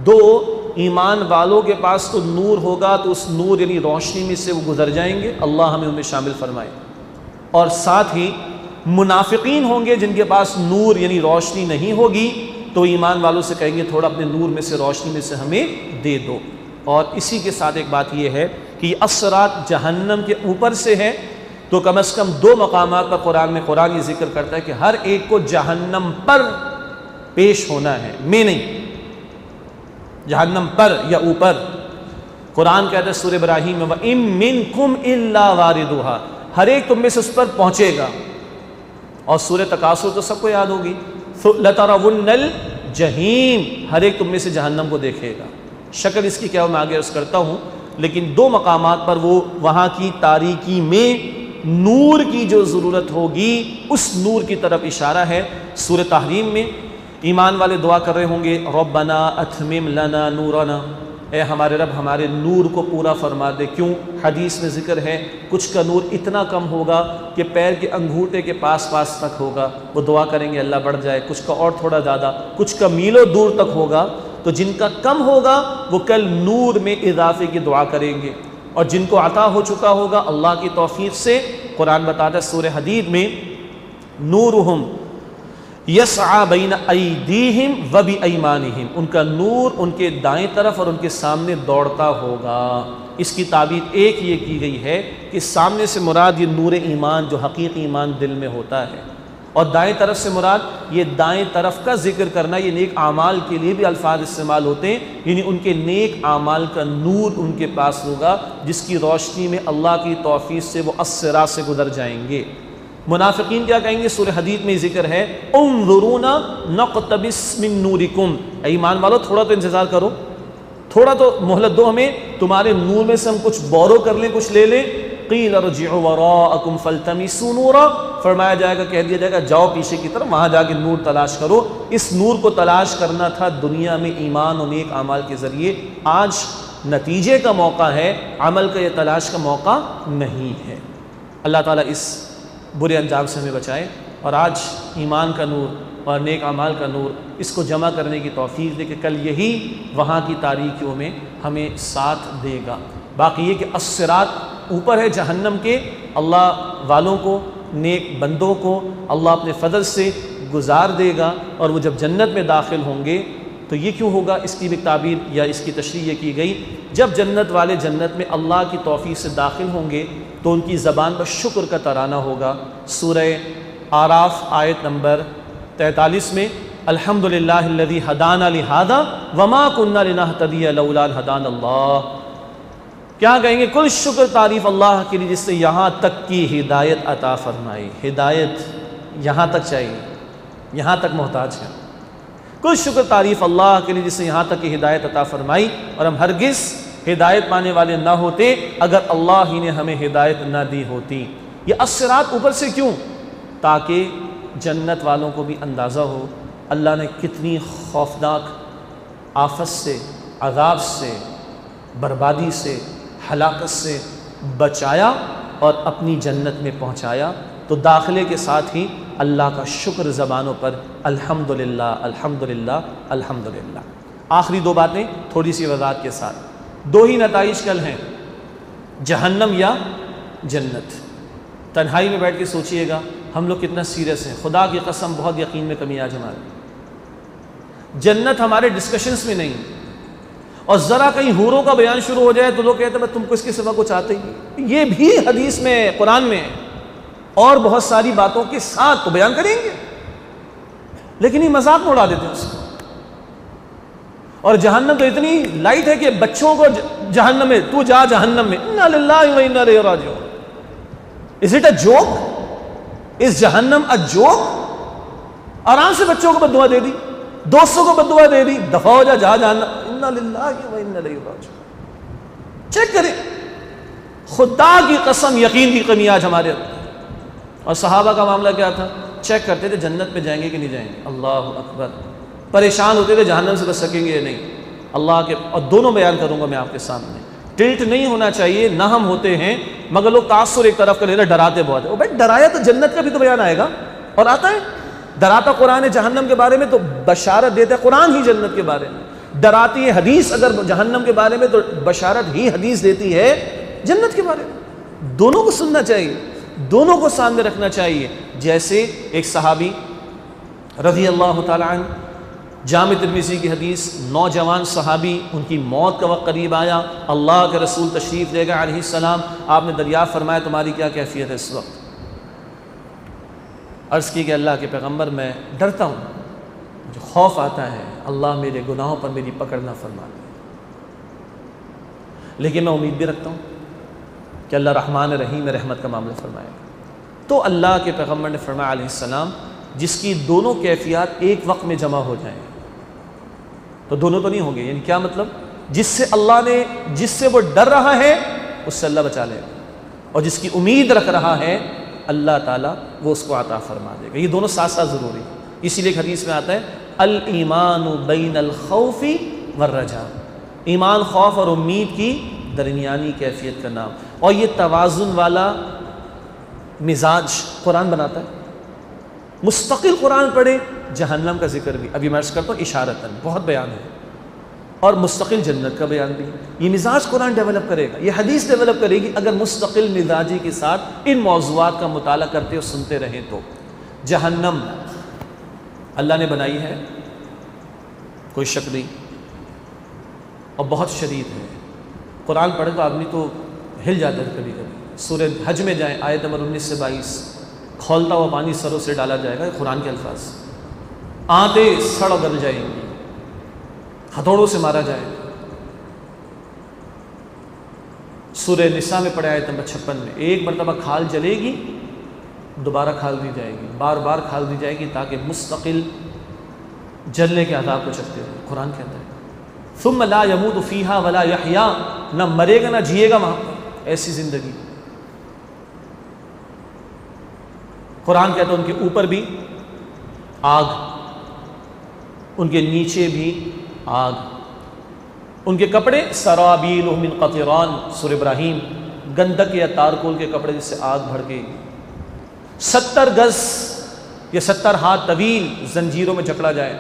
2, ईमान वालों के पास तो नूर होगा, तो उस नूर यानी रोशनी में से वो गुजर जाएंगे, अल्लाह हमें उनमें शामिल फरमाए। और साथ ही मुनाफिकीन होंगे जिनके पास नूर यानी रोशनी नहीं होगी, तो ईमान वालों से कहेंगे थोड़ा अपने नूर में से, रोशनी में से हमें दे दो। और इसी के साथ एक बात यह है कि अस्सिरात जहन्नम के ऊपर से है, तो कम से कम 2 मकामात पर कुरान ये जिक्र करता है कि हर एक को जहन्नम पर पेश होना है, में नहीं, जहन्नम पर या ऊपर। कुरान कहता है सूरह इब्राहीम में, व इम मिनकुम इल्ला वारिदुहा, हर एक तुम में से उस पर पहुंचेगा। और सूरह तकासुर तो सबको याद होगी, लतरवुन्नल जहीम, हर एक तुम में से जहन्नम को देखेगा। शक्ल इसकी क्या मैं आगे अर्ज करता हूँ, लेकिन 2 मकामात पर वो वहाँ की तारीकी में नूर की जो ज़रूरत होगी, उस नूर की तरफ इशारा है। सूरह तहरीम में ईमान वाले दुआ कर रहे होंगे, रब्बना अतमिम लना नूरना, ए हमारे रब हमारे नूर को पूरा फरमा दे। क्यों? हदीस में ज़िक्र है कुछ का नूर इतना कम होगा कि पैर के अंगूठे के पास तक होगा, वो दुआ करेंगे अल्लाह बढ़ जाए। कुछ का और थोड़ा ज़्यादा, कुछ का मीलों दूर तक होगा। तो जिनका कम होगा वो कल नूर में इजाफे की दुआ करेंगे, और जिनको अता हो चुका होगा अल्लाह की तौफीक से, कुरान बताता है सूरह हदीद में, नूरुहुम यस्आ बैन अयदीहिम व बिअयमानिहिम, उनका नूर उनके दाएं तरफ और उनके सामने दौड़ता होगा। इसकी ताबीर एक ये की गई है कि सामने से मुराद ये नूर ईमान, जो हकीकी ईमान दिल में होता है, और दाएं तरफ से मुराद ये दाएं तरफ का जिक्र करना, ये नेक आमाल के लिए भी अल्फाज इस्तेमाल होते हैं, यानी उनके नेक आमाल का नूर उनके पास होगा जिसकी रोशनी में अल्लाह की तौफीक से वो अस्सिरात से गुजर जाएंगे। मुनाफिकीन क्या कहेंगे? सूरह हदीद में जिक्र है, उन्ज़ुरूना नक़्तबिस मिन नूरिकुम, ईमान वालो थोड़ा तो इंतज़ार करो, थोड़ा तो मोहलत दो हमें, तुम्हारे नूर में से हम कुछ बोरो कर लें, कुछ ले लें। क़ील इरजिउ वराअकुम फ़ल्तमिसू नूरा, फरमाया जाएगा, कह दिया जाएगा जाओ पीछे की तरफ, वहाँ जाके नूर तलाश करो। इस नूर को तलाश करना था दुनिया में ईमान और नेक आमाल के ज़रिए, आज नतीजे का मौका है, अमल का ये तलाश का मौका नहीं है। अल्लाह ताला इस बुरे अंजाम से हमें बचाए और आज ईमान का नूर और नेक आमाल का नूर इसको जमा करने की तौफीक दे कि कल यही वहाँ की तारीकियों में हमें साथ देगा। बाकी ये कि अस्सिरात ऊपर है जहन्नम के, अल्लाह वालों को, नेक बंदों को अल्लाह अपने फ़ज़ल से गुजार देगा और वो जब जन्नत में दाखिल होंगे तो ये क्यों होगा, इसकी भी ताबीर या इसकी तशरीह ये की गई, जब जन्नत वाले जन्नत में अल्लाह की तौफीक से दाखिल होंगे तो उनकी ज़बान पर शुक्र का तराना होगा। सूरह आराफ आयत नंबर 43 में अल्हम्दुलिल्लाहिल्लज़ी हदाना लिहादा वमा कुन्ना लिनहतदिया लौला अन हदाना अल्लाह, क्या कहेंगे? कुल शुक्र तारीफ़ अल्लाह के लिए जिससे यहाँ तक की हिदायत अता फरमाई। हिदायत यहाँ तक चाहिए, यहाँ तक मोहताज है। कुल शुक्र तारीफ़ अल्लाह के लिए जिससे यहाँ तक की हिदायत अता फरमाई, और हम हरगिज़ हिदायत पाने वाले ना होते अगर अल्लाह ही ने हमें हिदायत ना दी होती। ये अस्सिरात ऊपर से क्यों? ताकि जन्नत वालों को भी अंदाज़ा हो अल्लाह ने कितनी खौफनाक आफत से, अज़ाब से, बर्बादी से, हलाकत से बचाया और अपनी जन्नत में पहुँचाया। तो दाखिले के साथ ही अल्लाह का शुक्र ज़बानों पर अल्हम्दुलिल्लाह अल्हम्दुलिल्लाह अल्हम्दुलिल्लाह। आखिरी दो बातें थोड़ी सी वज़ाहत के साथ, दो ही नताइज कल हैं, जहन्नम या जन्नत। तन्हाई में बैठ के सोचिएगा हम लोग कितना सीरियस हैं, खुदा की कसम बहुत यकीन में कमी आज हमारे। जन्नत हमारे डिस्कशंस में नहीं, और ज़रा कहीं हूरों का बयान शुरू हो जाए तो लोग कहते हैं तुमको इसके सिवा कुछ आते ही। ये भी हदीस में, कुरान में और बहुत सारी बातों के साथ तो बयान करेंगे, लेकिन ये मजाक में उड़ा देते हैं उसको। और जहन्नम तो इतनी लाइट है कि बच्चों को जहन्नम में, तू जा जहन्नम में, इन्ना लिल्लाहि व इन्ना इलैहि राजिऊन। Is it a joke? Is जहन्नम अ जोक? आराम से बच्चों को बद्दुआ दे दी, दोस्तों को बद्दुआ दे दी, दफा हो जा, जा जहन्नम, इन्ना लिल्लाहि व इन्ना इलैहि राजिऊन। चेक करें, खुदा की कसम यकीन की कमी आज हमारे अंदर। और सहाबा का मामला क्या था? चेक करते थे जन्नत में जाएंगे कि नहीं जाएंगे, अल्लाह अकबर। परेशान होते थे जहन्नम से बच सकेंगे या नहीं, अल्लाह के। और दोनों बयान करूंगा मैं आपके सामने। टिल्ट नहीं होना चाहिए, ना हम होते हैं, मगर लोग तासुर एक तरफ कर लेते, डराते बहुत है। भाई डराया तो जन्नत का भी तो बयान आएगा, और आता है। डराता कुरान है जहन्नम के बारे में तो बशारत देता है कुरान ही जन्नत के बारे में। डराती है हदीस अगर जहन्नम के बारे में तो बशारत ही हदीस देती है जन्नत के बारे में। दोनों को सुनना चाहिए, दोनों को सामने रखना चाहिए। जैसे एक सहाबी रज़ी अल्लाह तआला अन्हु, जामे तिर्मिज़ी की हदीस, नौजवान सहाबी, उनकी मौत का वक्त करीब आया, अल्लाह के रसूल तशरीफ़ ले गए अलैहिस्सलाम। आपने दरियाफ़त फरमाया तुम्हारी क्या कैफियत है इस वक्त? अर्ज़ की कि अल्लाह के पैगम्बर मैं डरता हूँ, मुझे खौफ आता है, अल्लाह मेरे गुनाहों पर मेरी पकड़ ना फरमा दे, लेकिन मैं उम्मीद भी रखता हूँ कि अल्लाह रहमान रहीम रहमत का मामला फरमाएगा। तो अल्लाह के पैगम्बर ने फरमाया अलैहिस्सलाम, जिसकी दोनों कैफियत एक वक्त में जमा हो जाएँ तो दोनों तो नहीं होंगे। यानी क्या मतलब? जिससे अल्लाह ने, जिससे वो डर रहा है उससे अल्लाह बचा लेगा, और जिसकी उम्मीद रख रहा है अल्लाह ताला वो उसको अता फरमा देगा। ये दोनों साथ साथ ज़रूरी है। इसीलिए हदीस में आता है अल ईमानु बैनल खौफी वर रजा, ईमान खौफ और उम्मीद की दरमियानी कैफियत का नाम। और ये तवाज़ुन वाला मिजाज कुरान बनाता है। मुस्तकिल कुरान पढ़े, जहन्नम का जिक्र भी, अभी मैं अर्ज़ करता हूँ इशारतन, बहुत बयान है, और मुस्तकिल जन्नत का बयान भी। ये मिजाज कुरान डेवलप करेगा, ये हदीस डेवलप करेगी अगर मुस्तकिल मिजाजी के साथ इन मौज़ूआत का मुताला करते और सुनते रहें तो। जहन्नम अल्लाह ने बनाई है, कोई शक नहीं, और बहुत शदीद है। कुरान पढ़े तो आदमी तो हिल जाता है कभी कभी। सूरह हज में जाएँ, आयत नंबर 19 से 22, खौलता हुआ पानी सरों से डाला जाएगा, कुरान के अल्फाज। आंतें सड़ गल जाएंगी, हथौड़ों से मारा जाएगा। सूरह निसा में पढ़े आयत नंबर 56 में, एक मरतबा खाल जलेगी, दोबारा खाल दी जाएगी, बार बार खाल दी जाएगी, ताकि मुस्तकिल जलने के अज़ाब को चखते हो। कुरान के अंदर सुम्मा ला यमूतु फीहा वला यहया, ना मरेगा ना जिएगा वहाँ पर, ऐसी ज़िंदगी। कुरान कहता है उनके ऊपर भी आग, उनके नीचे भी आग, उनके कपड़े सराबील मिन क़तरान, सूरह इब्राहीम, गंधक या तारकोल के कपड़े जिससे आग भड़केगी। 70 गज या 70 हाथ तवील जंजीरों में जकड़ा जाए,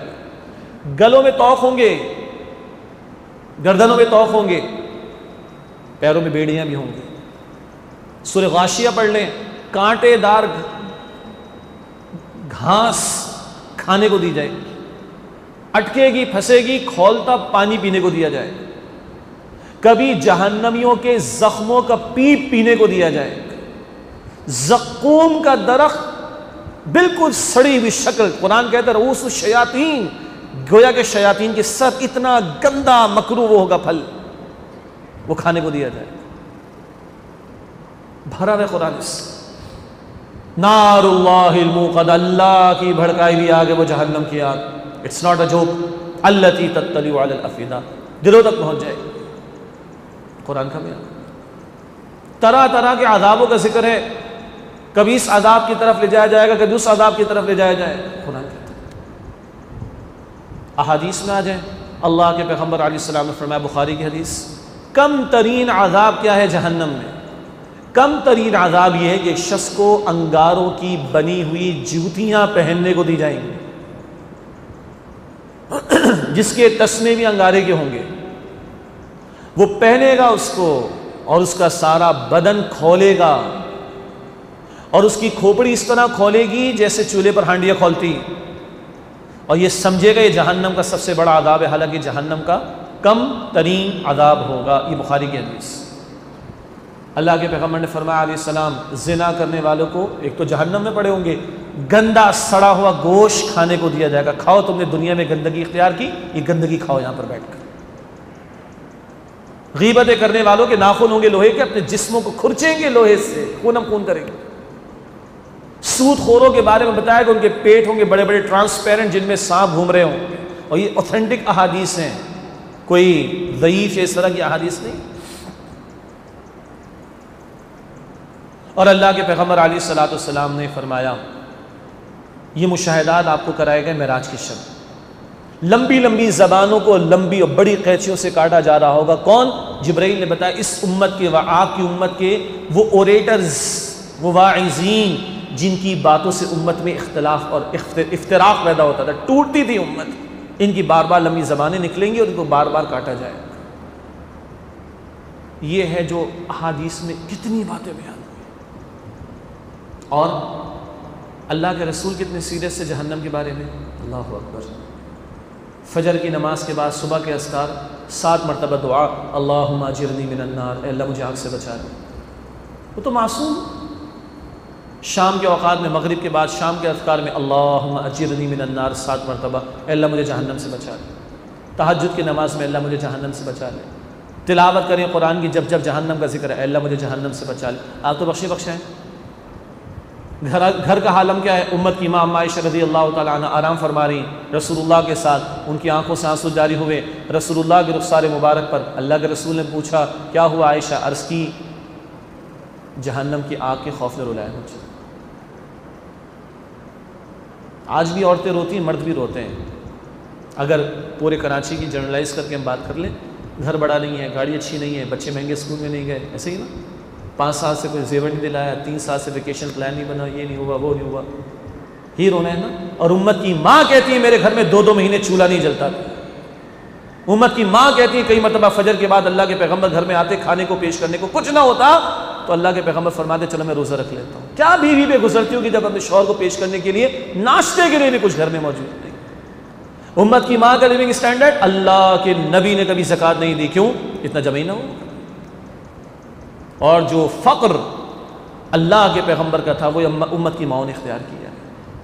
गलों में तौक होंगे, गर्दनों में तौक होंगे, पैरों में बेड़ियां भी होंगी। सूरह गाशिया पढ़ लें, कांटेदार घास खाने को दी जाएगी, अटकेगी, फंसेगी, खौलता पानी पीने को दिया जाए, कभी जहन्नमियों के जख्मों का पीप पीने को दिया जाए। ज़क़ूम का दरख्त बिल्कुल सड़ी हुई शक्ल, कुरान कहता है रऊस शयातीन, गोया के शयातीन के सर, इतना गंदा मकरू वो होगा फल, वो खाने को दिया जाए। भरा हुआ कुरान से। नारुल्लाहिल मूक़द, अल्लाह की भड़काई हुई आग है वो जहन्नम की आग। इट्स नॉट अ जोक, अल्लती तत्तलिउ अलल अफ़ीदा, दिलों तक पहुंच जाए। कुरान का बयान, तरह तरह के अज़ाबों का जिक्र है, कभी इस अज़ाब की तरफ ले जाया जाएगा, कभी उस अज़ाब की तरफ ले जाया जाएगा। कुरान कहता है। अहादीस में आ जाए, अल्लाह के पैगम्बर अलैहिस्सलाम ने फरमाया, बुखारी की हदीस, कम तरीन अज़ाब क्या है जहन्नम में? कम तरीन अज़ाब यह है कि एक शख्स को अंगारों की बनी हुई जूतियाँ पहनने को दी जाएंगी, जिसके तस्मे भी अंगारे के होंगे। वो पहनेगा उसको और उसका सारा बदन खोलेगा, और उसकी खोपड़ी इस तरह खोलेगी जैसे चूल्हे पर हांडियाँ खोलती, और ये समझेगा ये जहन्नम का सबसे बड़ा अज़ाब है, हालांकि जहन्नम का कम तरीन अज़ाब होगा। ये बुखारी की हदीस। अल्लाह के पैगम्बर ने फरमाया अलैहिस्सलाम, ज़िना करने वालों को एक तो जहन्नम में पड़े होंगे, गंदा सड़ा हुआ गोश्त खाने को दिया जाएगा। खाओ, तुमने दुनिया में गंदगी इख्तियार की, ये गंदगी खाओ यहाँ पर बैठकर। गीबतें करने वालों के नाखून होंगे लोहे के, अपने जिस्मों को खुरचेंगे लोहे से, खूनम खून करेंगे। सूदखोरों के बारे में बताया कि उनके पेट होंगे बड़े बड़े ट्रांसपेरेंट, जिनमें सांप घूम रहे होंगे, और ये ऑथेंटिक अहादीस हैं, कोई ज़ईफ़ इस तरह की अहादीस नहीं। और अल्लाह के पैगम्बर अलैहिस्सलाम ने फरमाया, ये मुशाहिदात आपको कराए गए मेराज की शब, लंबी लंबी ज़बानों को लंबी और बड़ी कैंचियों से काटा जा रहा होगा। कौन? जिब्राइल ने बताया, इस उम्मत के व आपकी उम्मत के वो ओरेटर्स, वो वाइज़ीन, जिनकी बातों से उम्मत में इख्तलाफ और इफ्तिराक पैदा होता था, टूटती थी उम्मत, इनकी बार बार लंबी ज़बानें निकलेंगी और इनको बार बार काटा जाएगा। ये है जो अहादीस में कितनी बातें बयान हुई, और अल्लाह के रसूल कितने सीरियस से जहन्नम के बारे में। अल्लाहु अकबर। फजर की नमाज के बाद सुबह के अस्कार 7 मरतबा दुआ, अल्लाहुम्मा अजिरनी मिनन नार, अल्लाह मुझे आग से बचा ले। वो तो मासूम। शाम के औकात में, मगरिब के बाद शाम के अज़कार में अल्लाहुम्मा अजिरनी मिनन नार 7 मरतबा, अल्लाह मुझे जहन्नम से बचा ले। तहज्जुद की नमाज में अल्लाह मुझे जहन्नम से बचा ले। तिलावत करें कुरान की, जब जब जहन्नम का जिक्र है, अल्लाह मुझे जहन्नम से बचा ले। आप तो बख्शे बख्शे हैं। घर का हालम क्या है? उम्मत की इमाम आयशा रज़ी अल्लाह तआला अन्हा आराम फरमा रही रसूलुल्लाह के साथ, उनकी आंखों से आंसू जारी हुए रसूलुल्लाह के रुखसार मुबारक पर। अल्लाह के रसूल ने पूछा, क्या हुआ आयशा? अर्ज़ की, जहन्नम की आग के खौफ ने रुलाया मुझे। आज भी औरतें रोती हैं, मर्द भी रोते हैं। अगर पूरे कराची की जनरलाइज करके हम बात कर लें, घर बड़ा नहीं है, गाड़ी अच्छी नहीं है, बच्चे महंगे स्कूल में नहीं गए, ऐसे ही ना, 5 साल से कोई जेवर नहीं दिलाया, 3 साल से वेकेशन प्लान नहीं बना, ये नहीं हुआ, वो नहीं हुआ, ही रोना है ना। और उम्मत की माँ कहती है मेरे घर में 2-2 महीने चूल्हा नहीं जलता था। उम्मत की माँ कहती है कई मरतबा फजर के बाद अल्लाह के पैगम्बर घर में आते, खाने को पेश करने को कुछ ना होता तो अल्लाह के पैगम्बर फरमाते चलो मैं रोज़ा रख लेता हूँ। क्या बीवी पे गुजरती होगी जब अपने शौहर को पेश करने के लिए नाश्ते के लिए भी कुछ घर में मौजूद नहीं। उम्मत की माँ का लिविंग स्टैंडर्ड, अल्लाह के नबी ने कभी ज़कात नहीं दी, क्यों? इतना जमा ही ना हो। और जो फ़क्र अल्लाह के पैगम्बर का था, वो उम्मत की माओं ने इख्तियार किया।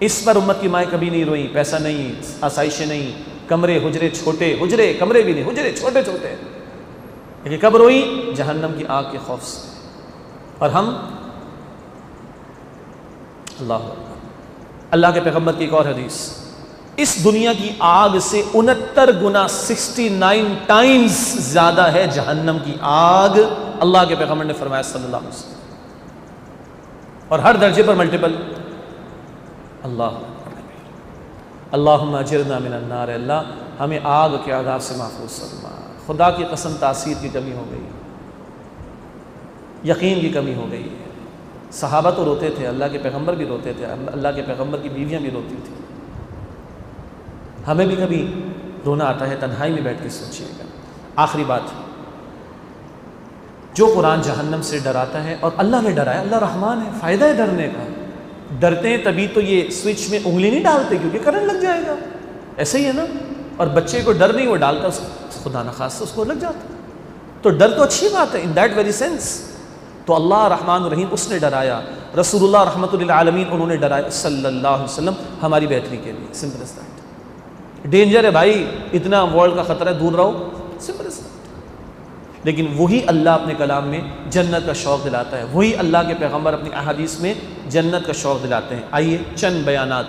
इस पर उम्मत की माएँ कभी नहीं रोई, पैसा नहीं, आसाइशें नहीं, कमरे हुजरे छोटे, हुजरे कमरे भी नहीं, हुजरे छोटे छोटे, लेकिन कब रोई? जहन्नम की आग के खौफ से। और हम अल्लाह के पैगम्बर की एक और हदीस, इस दुनिया की आग से 69 गुना 69 टाइम्स ज़्यादा है जहन्नम की आग, अल्लाह के पैगम्बर ने फरमाया सल्लल्लाहु अलैहि वसल्लम, और हर दर्जे पर मल्टीपल। अल्लाहुम्मा अजिरना मिनन नार, अल्लाह हमें आग के आज़ाब से महफूज फरमा। खुदा की कसम तासीर की कमी हो गई, यकीन की कमी हो गई। सहाबा तो रोते थे, अल्लाह के पैगम्बर भी रोते थे, अल्लाह के पैगम्बर की बीवियाँ भी रोती थी। हमें भी कभी रोना आता है, तन्हाई में बैठ के सोचिएगा। आखिरी बात, जो कुरान जहन्नम से डराता है, और अल्लाह ने डराया, अल्लाह रहमान है, फ़ायदा है डरने का। डरते हैं तभी तो ये स्विच में उंगली नहीं डालते क्योंकि करंट लग जाएगा, ऐसे ही है ना। और बच्चे को डर नहीं, वो डालता, खुदा न खास्ता उसको लग जाता। तो डर तो अच्छी बात है इन दैट वेरी सेंस। तो अल्लाह रहमान रहीम उसने डराया, रसूलुल्लाह रहमतुल लिल आलमीन उन्होंने डराया सल्लल्लाहु अलैहि वसल्लम हमारी बेहतरी के लिए। Simple as that. डेंजर है भाई, इतना वर्ल्ड का खतरा है, दूर रहो, सिंपल एज दैट। लेकिन वही अल्लाह अपने कलाम में जन्नत का शौक़ दिलाता है, वही अल्लाह के पैगम्बर अपनी अहादीस में जन्नत का शौक़ दिलाते हैं। आइए चंद बयानात।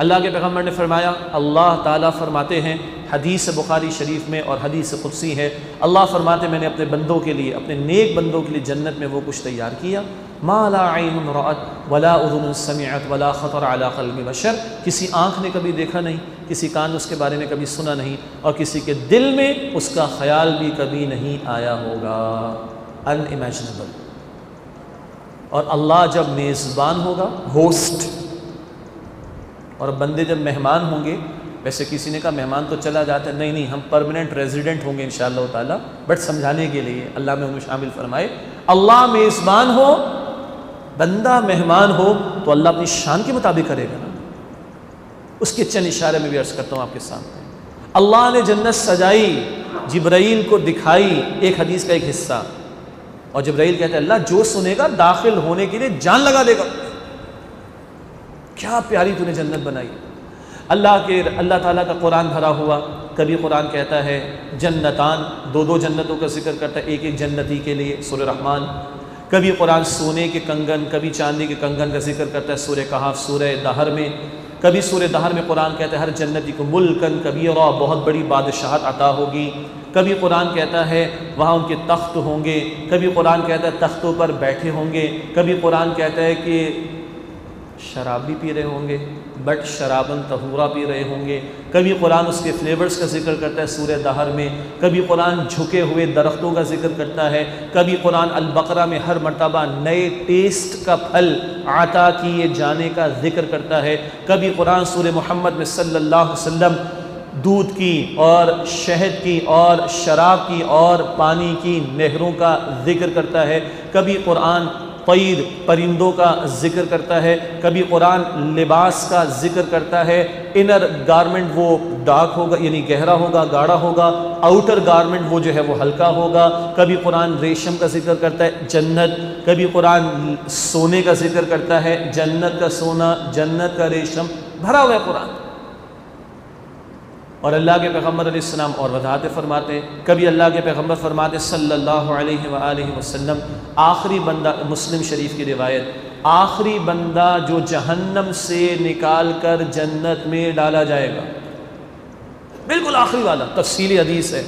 अल्लाह के पैगम्बर ने फरमाया, अल्लाह ताला फरमाते हैं हदीस बुखारी शरीफ में और हदीस कुदसी है, अल्लाह फरमाते मैंने अपने बंदों के लिए, अपने नेक बंदों के लिए जन्नत में वो कुछ तैयार किया, मा ला ऐनुन रअत वला उज़ुनुन समिअत वला ख़तर अला क़ल्बि बशर, किसी आँख ने कभी देखा नहीं, किसी कान ने उसके बारे में कभी सुना नहीं, और किसी के दिल में उसका ख्याल भी कभी नहीं आया होगा। अनइमेजिनेबल। और अल्लाह जब मेज़बान होगा, होस्ट, और बंदे जब मेहमान होंगे, वैसे किसी ने कहा मेहमान तो चला जाता है, नहीं नहीं, हम परमानेंट रेजिडेंट होंगे इंशाअल्लाह ताला, बट समझाने के लिए अल्लाह में हमें शामिल फरमाए। अल्लाह मेज़बान हो, बंदा मेहमान हो, तो अल्लाह अपनी शान के मुताबिक करेगा ना। उसके चंद इशारे में भी अर्ज़ करता हूँ आपके सामने। अल्लाह ने जन्नत सजाई, जिब्राईल को दिखाई, एक हदीस का एक हिस्सा, और जिब्राईल कहते हैं अल्लाह जो सुनेगा दाखिल होने के लिए जान लगा देगा। क्या प्यारी तूने जन्नत बनाई। अल्लाह ताला का कुरान भरा हुआ, कभी कुरान कहता है जन्नतान, दो जन्नतों का जिक्र करता है एक एक जन्नती के लिए, सूरह रहमान। कभी कुरान सोने के कंगन, कभी चांदी के कंगन का जिक्र करता है, सूरह कहफ, सूरह दहर में। कभी सूरह दहर में कुरान कहता है हर जन्नती को मुल्कन कबीरा, बहुत बड़ी बादशाहत अता होगी। कभी कुरान कहता है वहाँ उनके तख्त होंगे, कभी कुरान कहता है तख्तों पर बैठे होंगे, कभी कुरान कहता है कि शराब भी पी रहे होंगे, बट शराबन तहूरा पी रहे होंगे। कभी कुरान उसके फ्लेवर्स का जिक्र करता है सूरह दहर में। कभी कुरान झुके हुए दरख्तों का जिक्र करता है। कभी कुरान अल बकरा में हर मर्तबा नए टेस्ट का फल आता किए जाने का जिक्र करता है। कभी कुरान सूरह मोहम्मद में सल्लल्लाहु अलैहि वसल्लम दूध की और शहद की और शराब की और पानी की नहरों का जिक्र करता है। कभी कुरान तैर परिंदों का जिक्र करता है। कभी कुरान लिबास का जिक्र करता है। इनर गारमेंट वो डार्क होगा, यानी गहरा होगा, गाढ़ा होगा। आउटर गारमेंट वो जो है वो हल्का होगा। कभी कुरान रेशम का जिक्र करता है, जन्नत। कभी कुरान सोने का जिक्र करता है, जन्नत का सोना, जन्नत का रेशम, भरा हुआ है कुरान। और अल्लाह के पैगम्बर अलैहिस्सलाम और वजाहत फरमाते हैं। कभी अल्लाह के पैगम्बर फरमाते सल्लल्लाहु अलैहि वसल्लम, आखिरी बंदा, मुस्लिम शरीफ की रिवायत, आखिरी बंदा जो जहन्नम से निकाल कर जन्नत में डाला जाएगा, बिल्कुल आखिरी वाला, तफसीली हदीस है,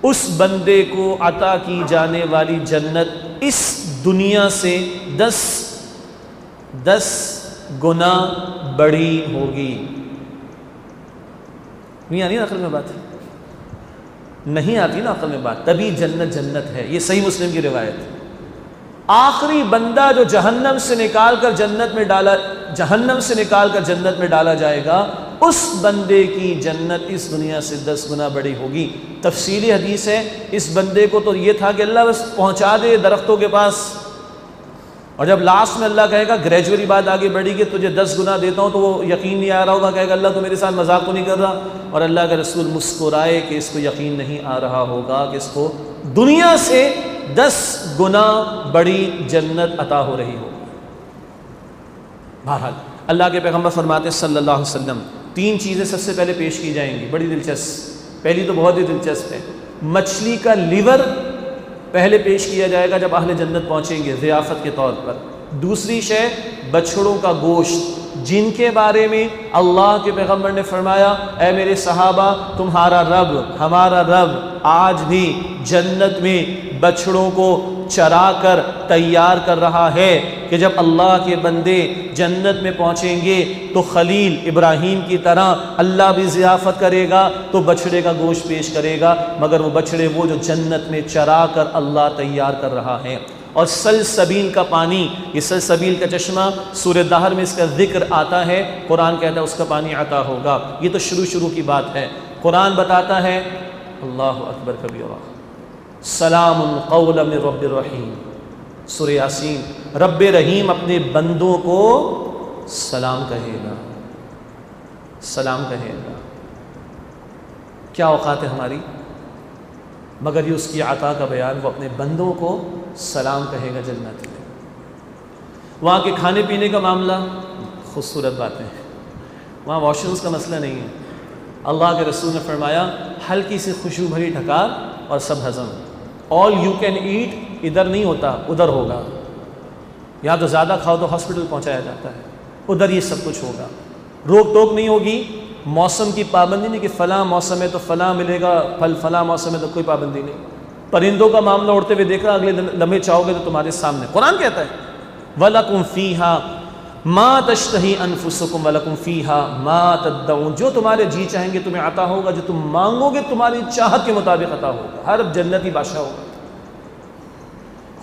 उस बंदे को अता की जाने वाली जन्नत इस दुनिया से 10 गुना बड़ी होगी। नहीं आनी ना अकल में बात, नहीं आती ना अकल में बात, तभी जन्नत जन्नत है। ये सही मुस्लिम की रिवायत। आखिरी बंदा जो जहन्नम से निकाल कर जन्नत में डाला जाएगा, उस बंदे की जन्नत इस दुनिया से 10 गुना बड़ी होगी। तफसीली हदीस है। इस बंदे को तो ये था कि अल्लाह बस पहुंचा दे दरख्तों के पास, और जब लास्ट में अल्लाह कहेगा ग्रेजुअली बात आगे बढ़ेगी, तुझे 10 गुना देता हूँ, तो वो यकीन नहीं आ रहा होगा, कहेगा अल्लाह तो मेरे साथ मजाक तो नहीं कर रहा। और अल्लाह का रसूल मुस्कुराए कि इसको यकीन नहीं आ रहा होगा कि इसको दुनिया से 10 गुना बड़ी जन्नत अता हो रही होगी। बहरहाल अल्लाह के पैगम्बर फरमाते सल्लल्लाहु अलैहि वसल्लम 3 चीज़ें सबसे पहले पेश की जाएंगी, बड़ी दिलचस्प। पहली तो बहुत ही दिलचस्प है, मछली का लिवर पहले पेश किया जाएगा जब अहले जन्नत पहुँचेंगे ज़ियाफ़त के तौर पर। दूसरी शय बछड़ों का गोश्त, जिनके बारे में अल्लाह के पैगम्बर ने फरमाया, ऐ मेरे सहाबा, तुम्हारा रब, हमारा रब आज भी जन्नत में बछड़ों को चरा कर तैयार कर रहा है कि जब अल्लाह के बंदे जन्नत में पहुँचेंगे तो खलील इब्राहीम की तरह अल्लाह भी ज़ियाफ़त करेगा तो बछड़े का गोश्त पेश करेगा, मगर वो बछड़े वो जो जन्नत में चरा कर अल्लाह तैयार कर रहा है। और सलसबील का पानी, ये सलसबील का चश्मा सूरह दहर में इसका जिक्र आता है, कुरान कहता है उसका पानी आता होगा। ये तो शुरू की बात है। कुरान बताता है, अल्लाह अकबर कबीरा, सलामुन क़ौलन मिर रब्बिर रहीम, सूरह यासीन, रब्ब रहीम अपने बंदों को सलाम कहेगा, सलाम कहेगा। क्या औकात है हमारी, मगर ये उसकी अता का बयान, वो अपने बंदों को सलाम कहेगा जन्नत में। वहाँ के खाने पीने का मामला खूबसूरत बातें हैं, वहाँ वॉशरूम्स का मसला नहीं है। अल्लाह के रसूल ने फरमाया, हल्की सी खुशबू भरी ढकार और सब हज़म, ऑल यू कैन ईट इधर नहीं होता, उधर होगा। या तो ज़्यादा खाओ तो हॉस्पिटल पहुँचाया जाता है, उधर ये सब कुछ होगा। रोक टोक नहीं होगी, मौसम की पाबंदी नहीं कि फ़लाँ मौसम में तो फ़लाँ मिलेगा फल, फ़लाँ मौसम में तो कोई पाबंदी नहीं। परिंदों का मामला उड़ते हुए देखा, अगले लम्हे चाहोगे तो तुम्हारे सामने। कुरान कहता है, वलकुम फ़ीहा मा तश्तही अनफुसुकुम वलकुम फ़ीहा मा तद्दऊन, जो तुम्हारे जी चाहेंगे तुम्हें अता होगा, जो तुम मांगोगे तुम्हारी चाहत के मुताबिक अता होगा। हर जन्नती बादशाह होगा।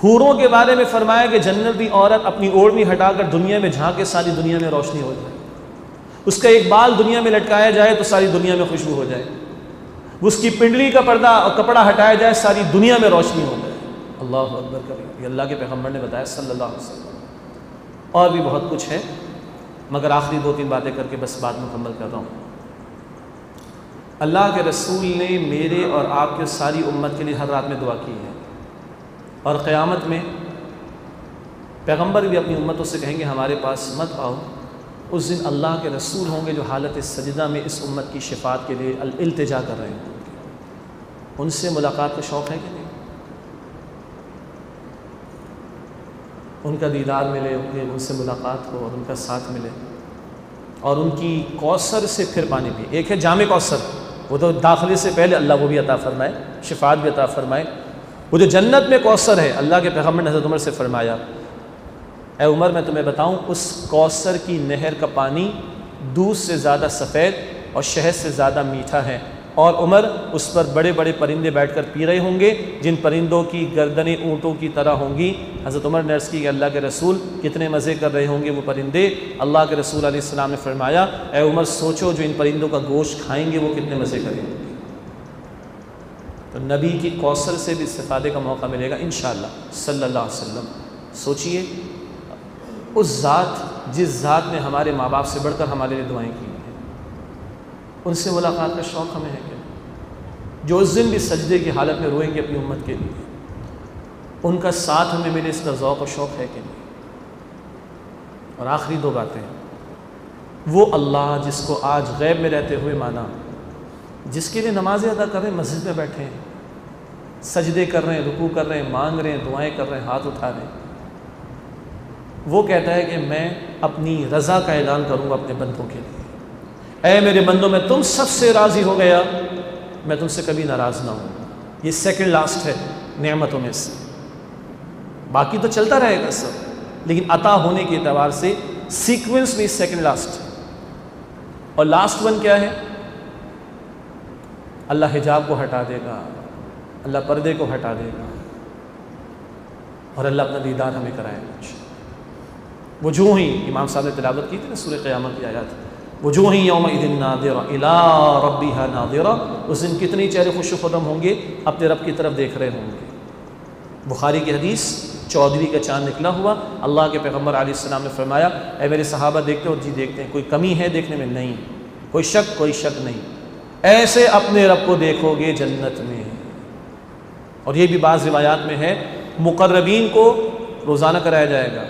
हूरों के बारे में फरमाया कि जन्नती औरत अपनी ओढ़नी हटाकर दुनिया में झांके, सारी दुनिया में रोशनी हो जाए। उसका एक बाल दुनिया में लटकाया जाए तो सारी दुनिया में खुशबू हो जाए। उसकी पिंडली का पर्दा और कपड़ा हटाया जाए, सारी दुनिया में रोशनी हो जाए। अल्लाह अकबर कबीर, ये अल्लाह के पैगम्बर ने बताया सल्लल्लाहु अलैहि वसल्लम। और भी बहुत कुछ है, मगर आखिरी 2-3 बातें करके बस बात मुकम्मल कर रहा हूँ। अल्लाह के रसूल ने मेरे और आपके सारी उम्मत के लिए हर रात में दुआ की है, और क़यामत में पैगम्बर भी अपनी उम्मतों से कहेंगे हमारे पास मत आओ। उस दिन अल्लाह के रसूल होंगे जो हालत सजदा में इस उम्मत की शिफात के लिए इल्तिजा कर रहे हैं। उनसे मुलाकात का शौक़ है कि नहीं? उनका दीदार मिले, उनसे मुलाकात हो और उनका साथ मिले, और उनकी कौसर से फिर पानी पिए। एक है जामे कौसर, वो तो दाखिले से पहले अल्लाह वो भी अता फ़रमाए, शिफात भी अता फ़रमाए। वो जो जन्नत में कौसर है, अल्लाह के पैगम्बर ने हज़रत उमर से फ़रमाया, ऐ उमर मैं तुम्हें बताऊं, उस कौसर की नहर का पानी दूध से ज़्यादा सफ़ेद और शहद से ज़्यादा मीठा है, और उमर उस पर बड़े बड़े परिंदे बैठकर पी रहे होंगे, जिन परिंदों की गर्दनें ऊँटों की तरह होंगी। हज़रत उमर ने अर्ज़ की, अल्लाह के रसूल कितने मज़े कर रहे होंगे वो परिंदे। अल्लाह के रसूल अलैहिस्सलाम ने फरमाया, ऐ उमर सोचो जो इन परिंदों का गोश्त खाएंगे वो कितने मज़े करेंगे। तो नबी की कौसर से भी इस्तिफ़ादे का मौका मिलेगा इंशाअल्लाह सल्लल्लाहु अलैहि वसल्लम। सोचिए, उस ज़ात जिस ज़ात ने हमारे माँ बाप से बढ़कर हमारे लिए दुआएं की हैं, उनसे मुलाकात का शौक़ हमें है क्या? जो उस दिन भी सजदे की हालत में रोएंगे अपनी उम्मत के लिए, उनका साथ हमें मिले, इसका ज़ौक़ और शौक़ है कि नहीं? और आखिरी 2 बातें, वो अल्लाह जिसको आज गैब में रहते हुए माना, जिसके लिए नमाज़ें अदा कर रहे हैं, मस्जिद में बैठे हैं, सजदे कर रहे हैं, रुकू कर रहे हैं, मांग रहे हैं, दुआएं कर रहे हैं, हाथ उठा रहे हैं, वो कहता है कि मैं अपनी रज़ा का ऐलान करूँगा अपने बंदों के लिए। ऐ मेरे बंदों, मैं तुम सबसे राज़ी हो गया, मैं तुमसे कभी नाराज़ ना हूँ। ये सेकंड लास्ट है नेमतों में से, बाकी तो चलता रहेगा सब, लेकिन अता होने के एतबार से सीक्वेंस में सेकंड लास्ट है। और लास्ट वन क्या है? अल्लाह हिजाब को हटा देगा, अल्लाह पर्दे को हटा देगा, और अल्लाह अपना दीदार हमें कराएगा। वजूह ही, इमाम साहब ने तिलावत की थी ना सूरह क़यामत की आयत, वजूह ही यौमइज़िन नाज़िरा इला रब्बिहा नाज़िरा, उस दिन कितने चेहरे खुश खुर्रम होंगे, अपने रब की तरफ देख रहे होंगे। बुखारी की हदीस, चौधरी का चाँद निकला हुआ, अल्लाह के पैगम्बर अलैहिस्सलाम ने फरमाया, ऐ मेरे सहाबा देखते हो? जी देखते हैं। कोई कमी है देखने में? नहीं। कोई शक नहीं। ऐसे अपने रब को देखोगे जन्नत में। और ये भी बाज़ रिवायात में है, मुक़र्रबीन को रोज़ाना कराया जाएगा,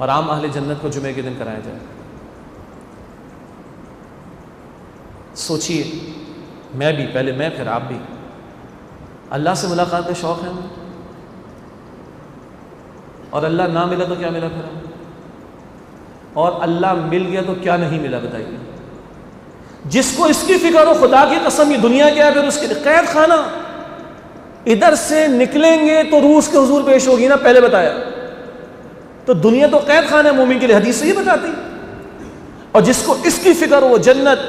और आम अहले जन्नत को जुमे के दिन कराया जाएगा। सोचिए, मैं भी, पहले मैं फिर आप भी, अल्लाह से मुलाकात का शौक़ है हमें, और अल्लाह ना मिला तो क्या मिला फिर हमें, और अल्लाह मिल गया तो क्या नहीं मिला बताइए। जिसको इसकी फिक्र हो, खुदा की कसम ये दुनिया क्या है फिर उसके लिए कैद खाना। इधर से निकलेंगे तो रूह के हुजूर पेश होगी ना, पहले बताया। तो दुनिया तो कैद खाना है मोमिन के लिए, हदीस से ये बताती। और जिसको इसकी फिक्र हो, जन्नत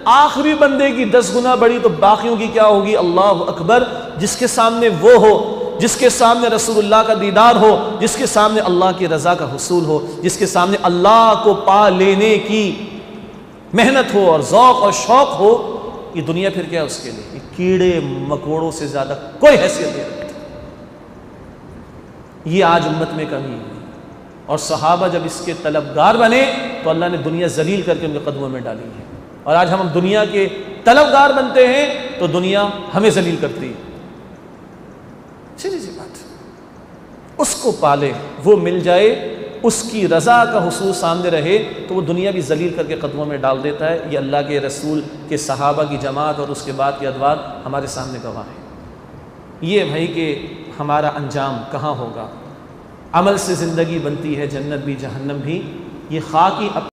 आखिरी बंदे की 10 गुना बड़ी तो बाकियों की क्या होगी, अल्लाह अकबर। जिसके सामने वो हो, जिसके सामने रसूलुल्लाह का दीदार हो, जिसके सामने अल्लाह की रज़ा का हुसूल हो, जिसके सामने अल्लाह को पा लेने की मेहनत हो और ज़ौक़ और शौक़ हो, ये दुनिया फिर क्या है उसके लिए, ये कीड़े मकोड़ों से ज़्यादा कोई हैसियत नहीं रखती। ये आज उम्मत में कमी है। और सहाबा जब इसके तलबगार बने तो अल्लाह ने दुनिया जलील करके उनके कदमों में डाली है। और आज हम दुनिया के तलबगार बनते हैं तो दुनिया हमें जलील करती है। सीधी सी बात, उसको पाले, वो मिल जाए, उसकी रज़ा का हुसूल सामने रहे तो वो दुनिया भी जलील करके कदमों में डाल देता है। ये अल्लाह के रसूल के सहाबा की जमात और उसके बाद के अदवार हमारे सामने गवाह है। ये भाई कि हमारा अंजाम कहाँ होगा। अमल से ज़िंदगी बनती है, जन्नत भी जहन्नम भी। ये खाकी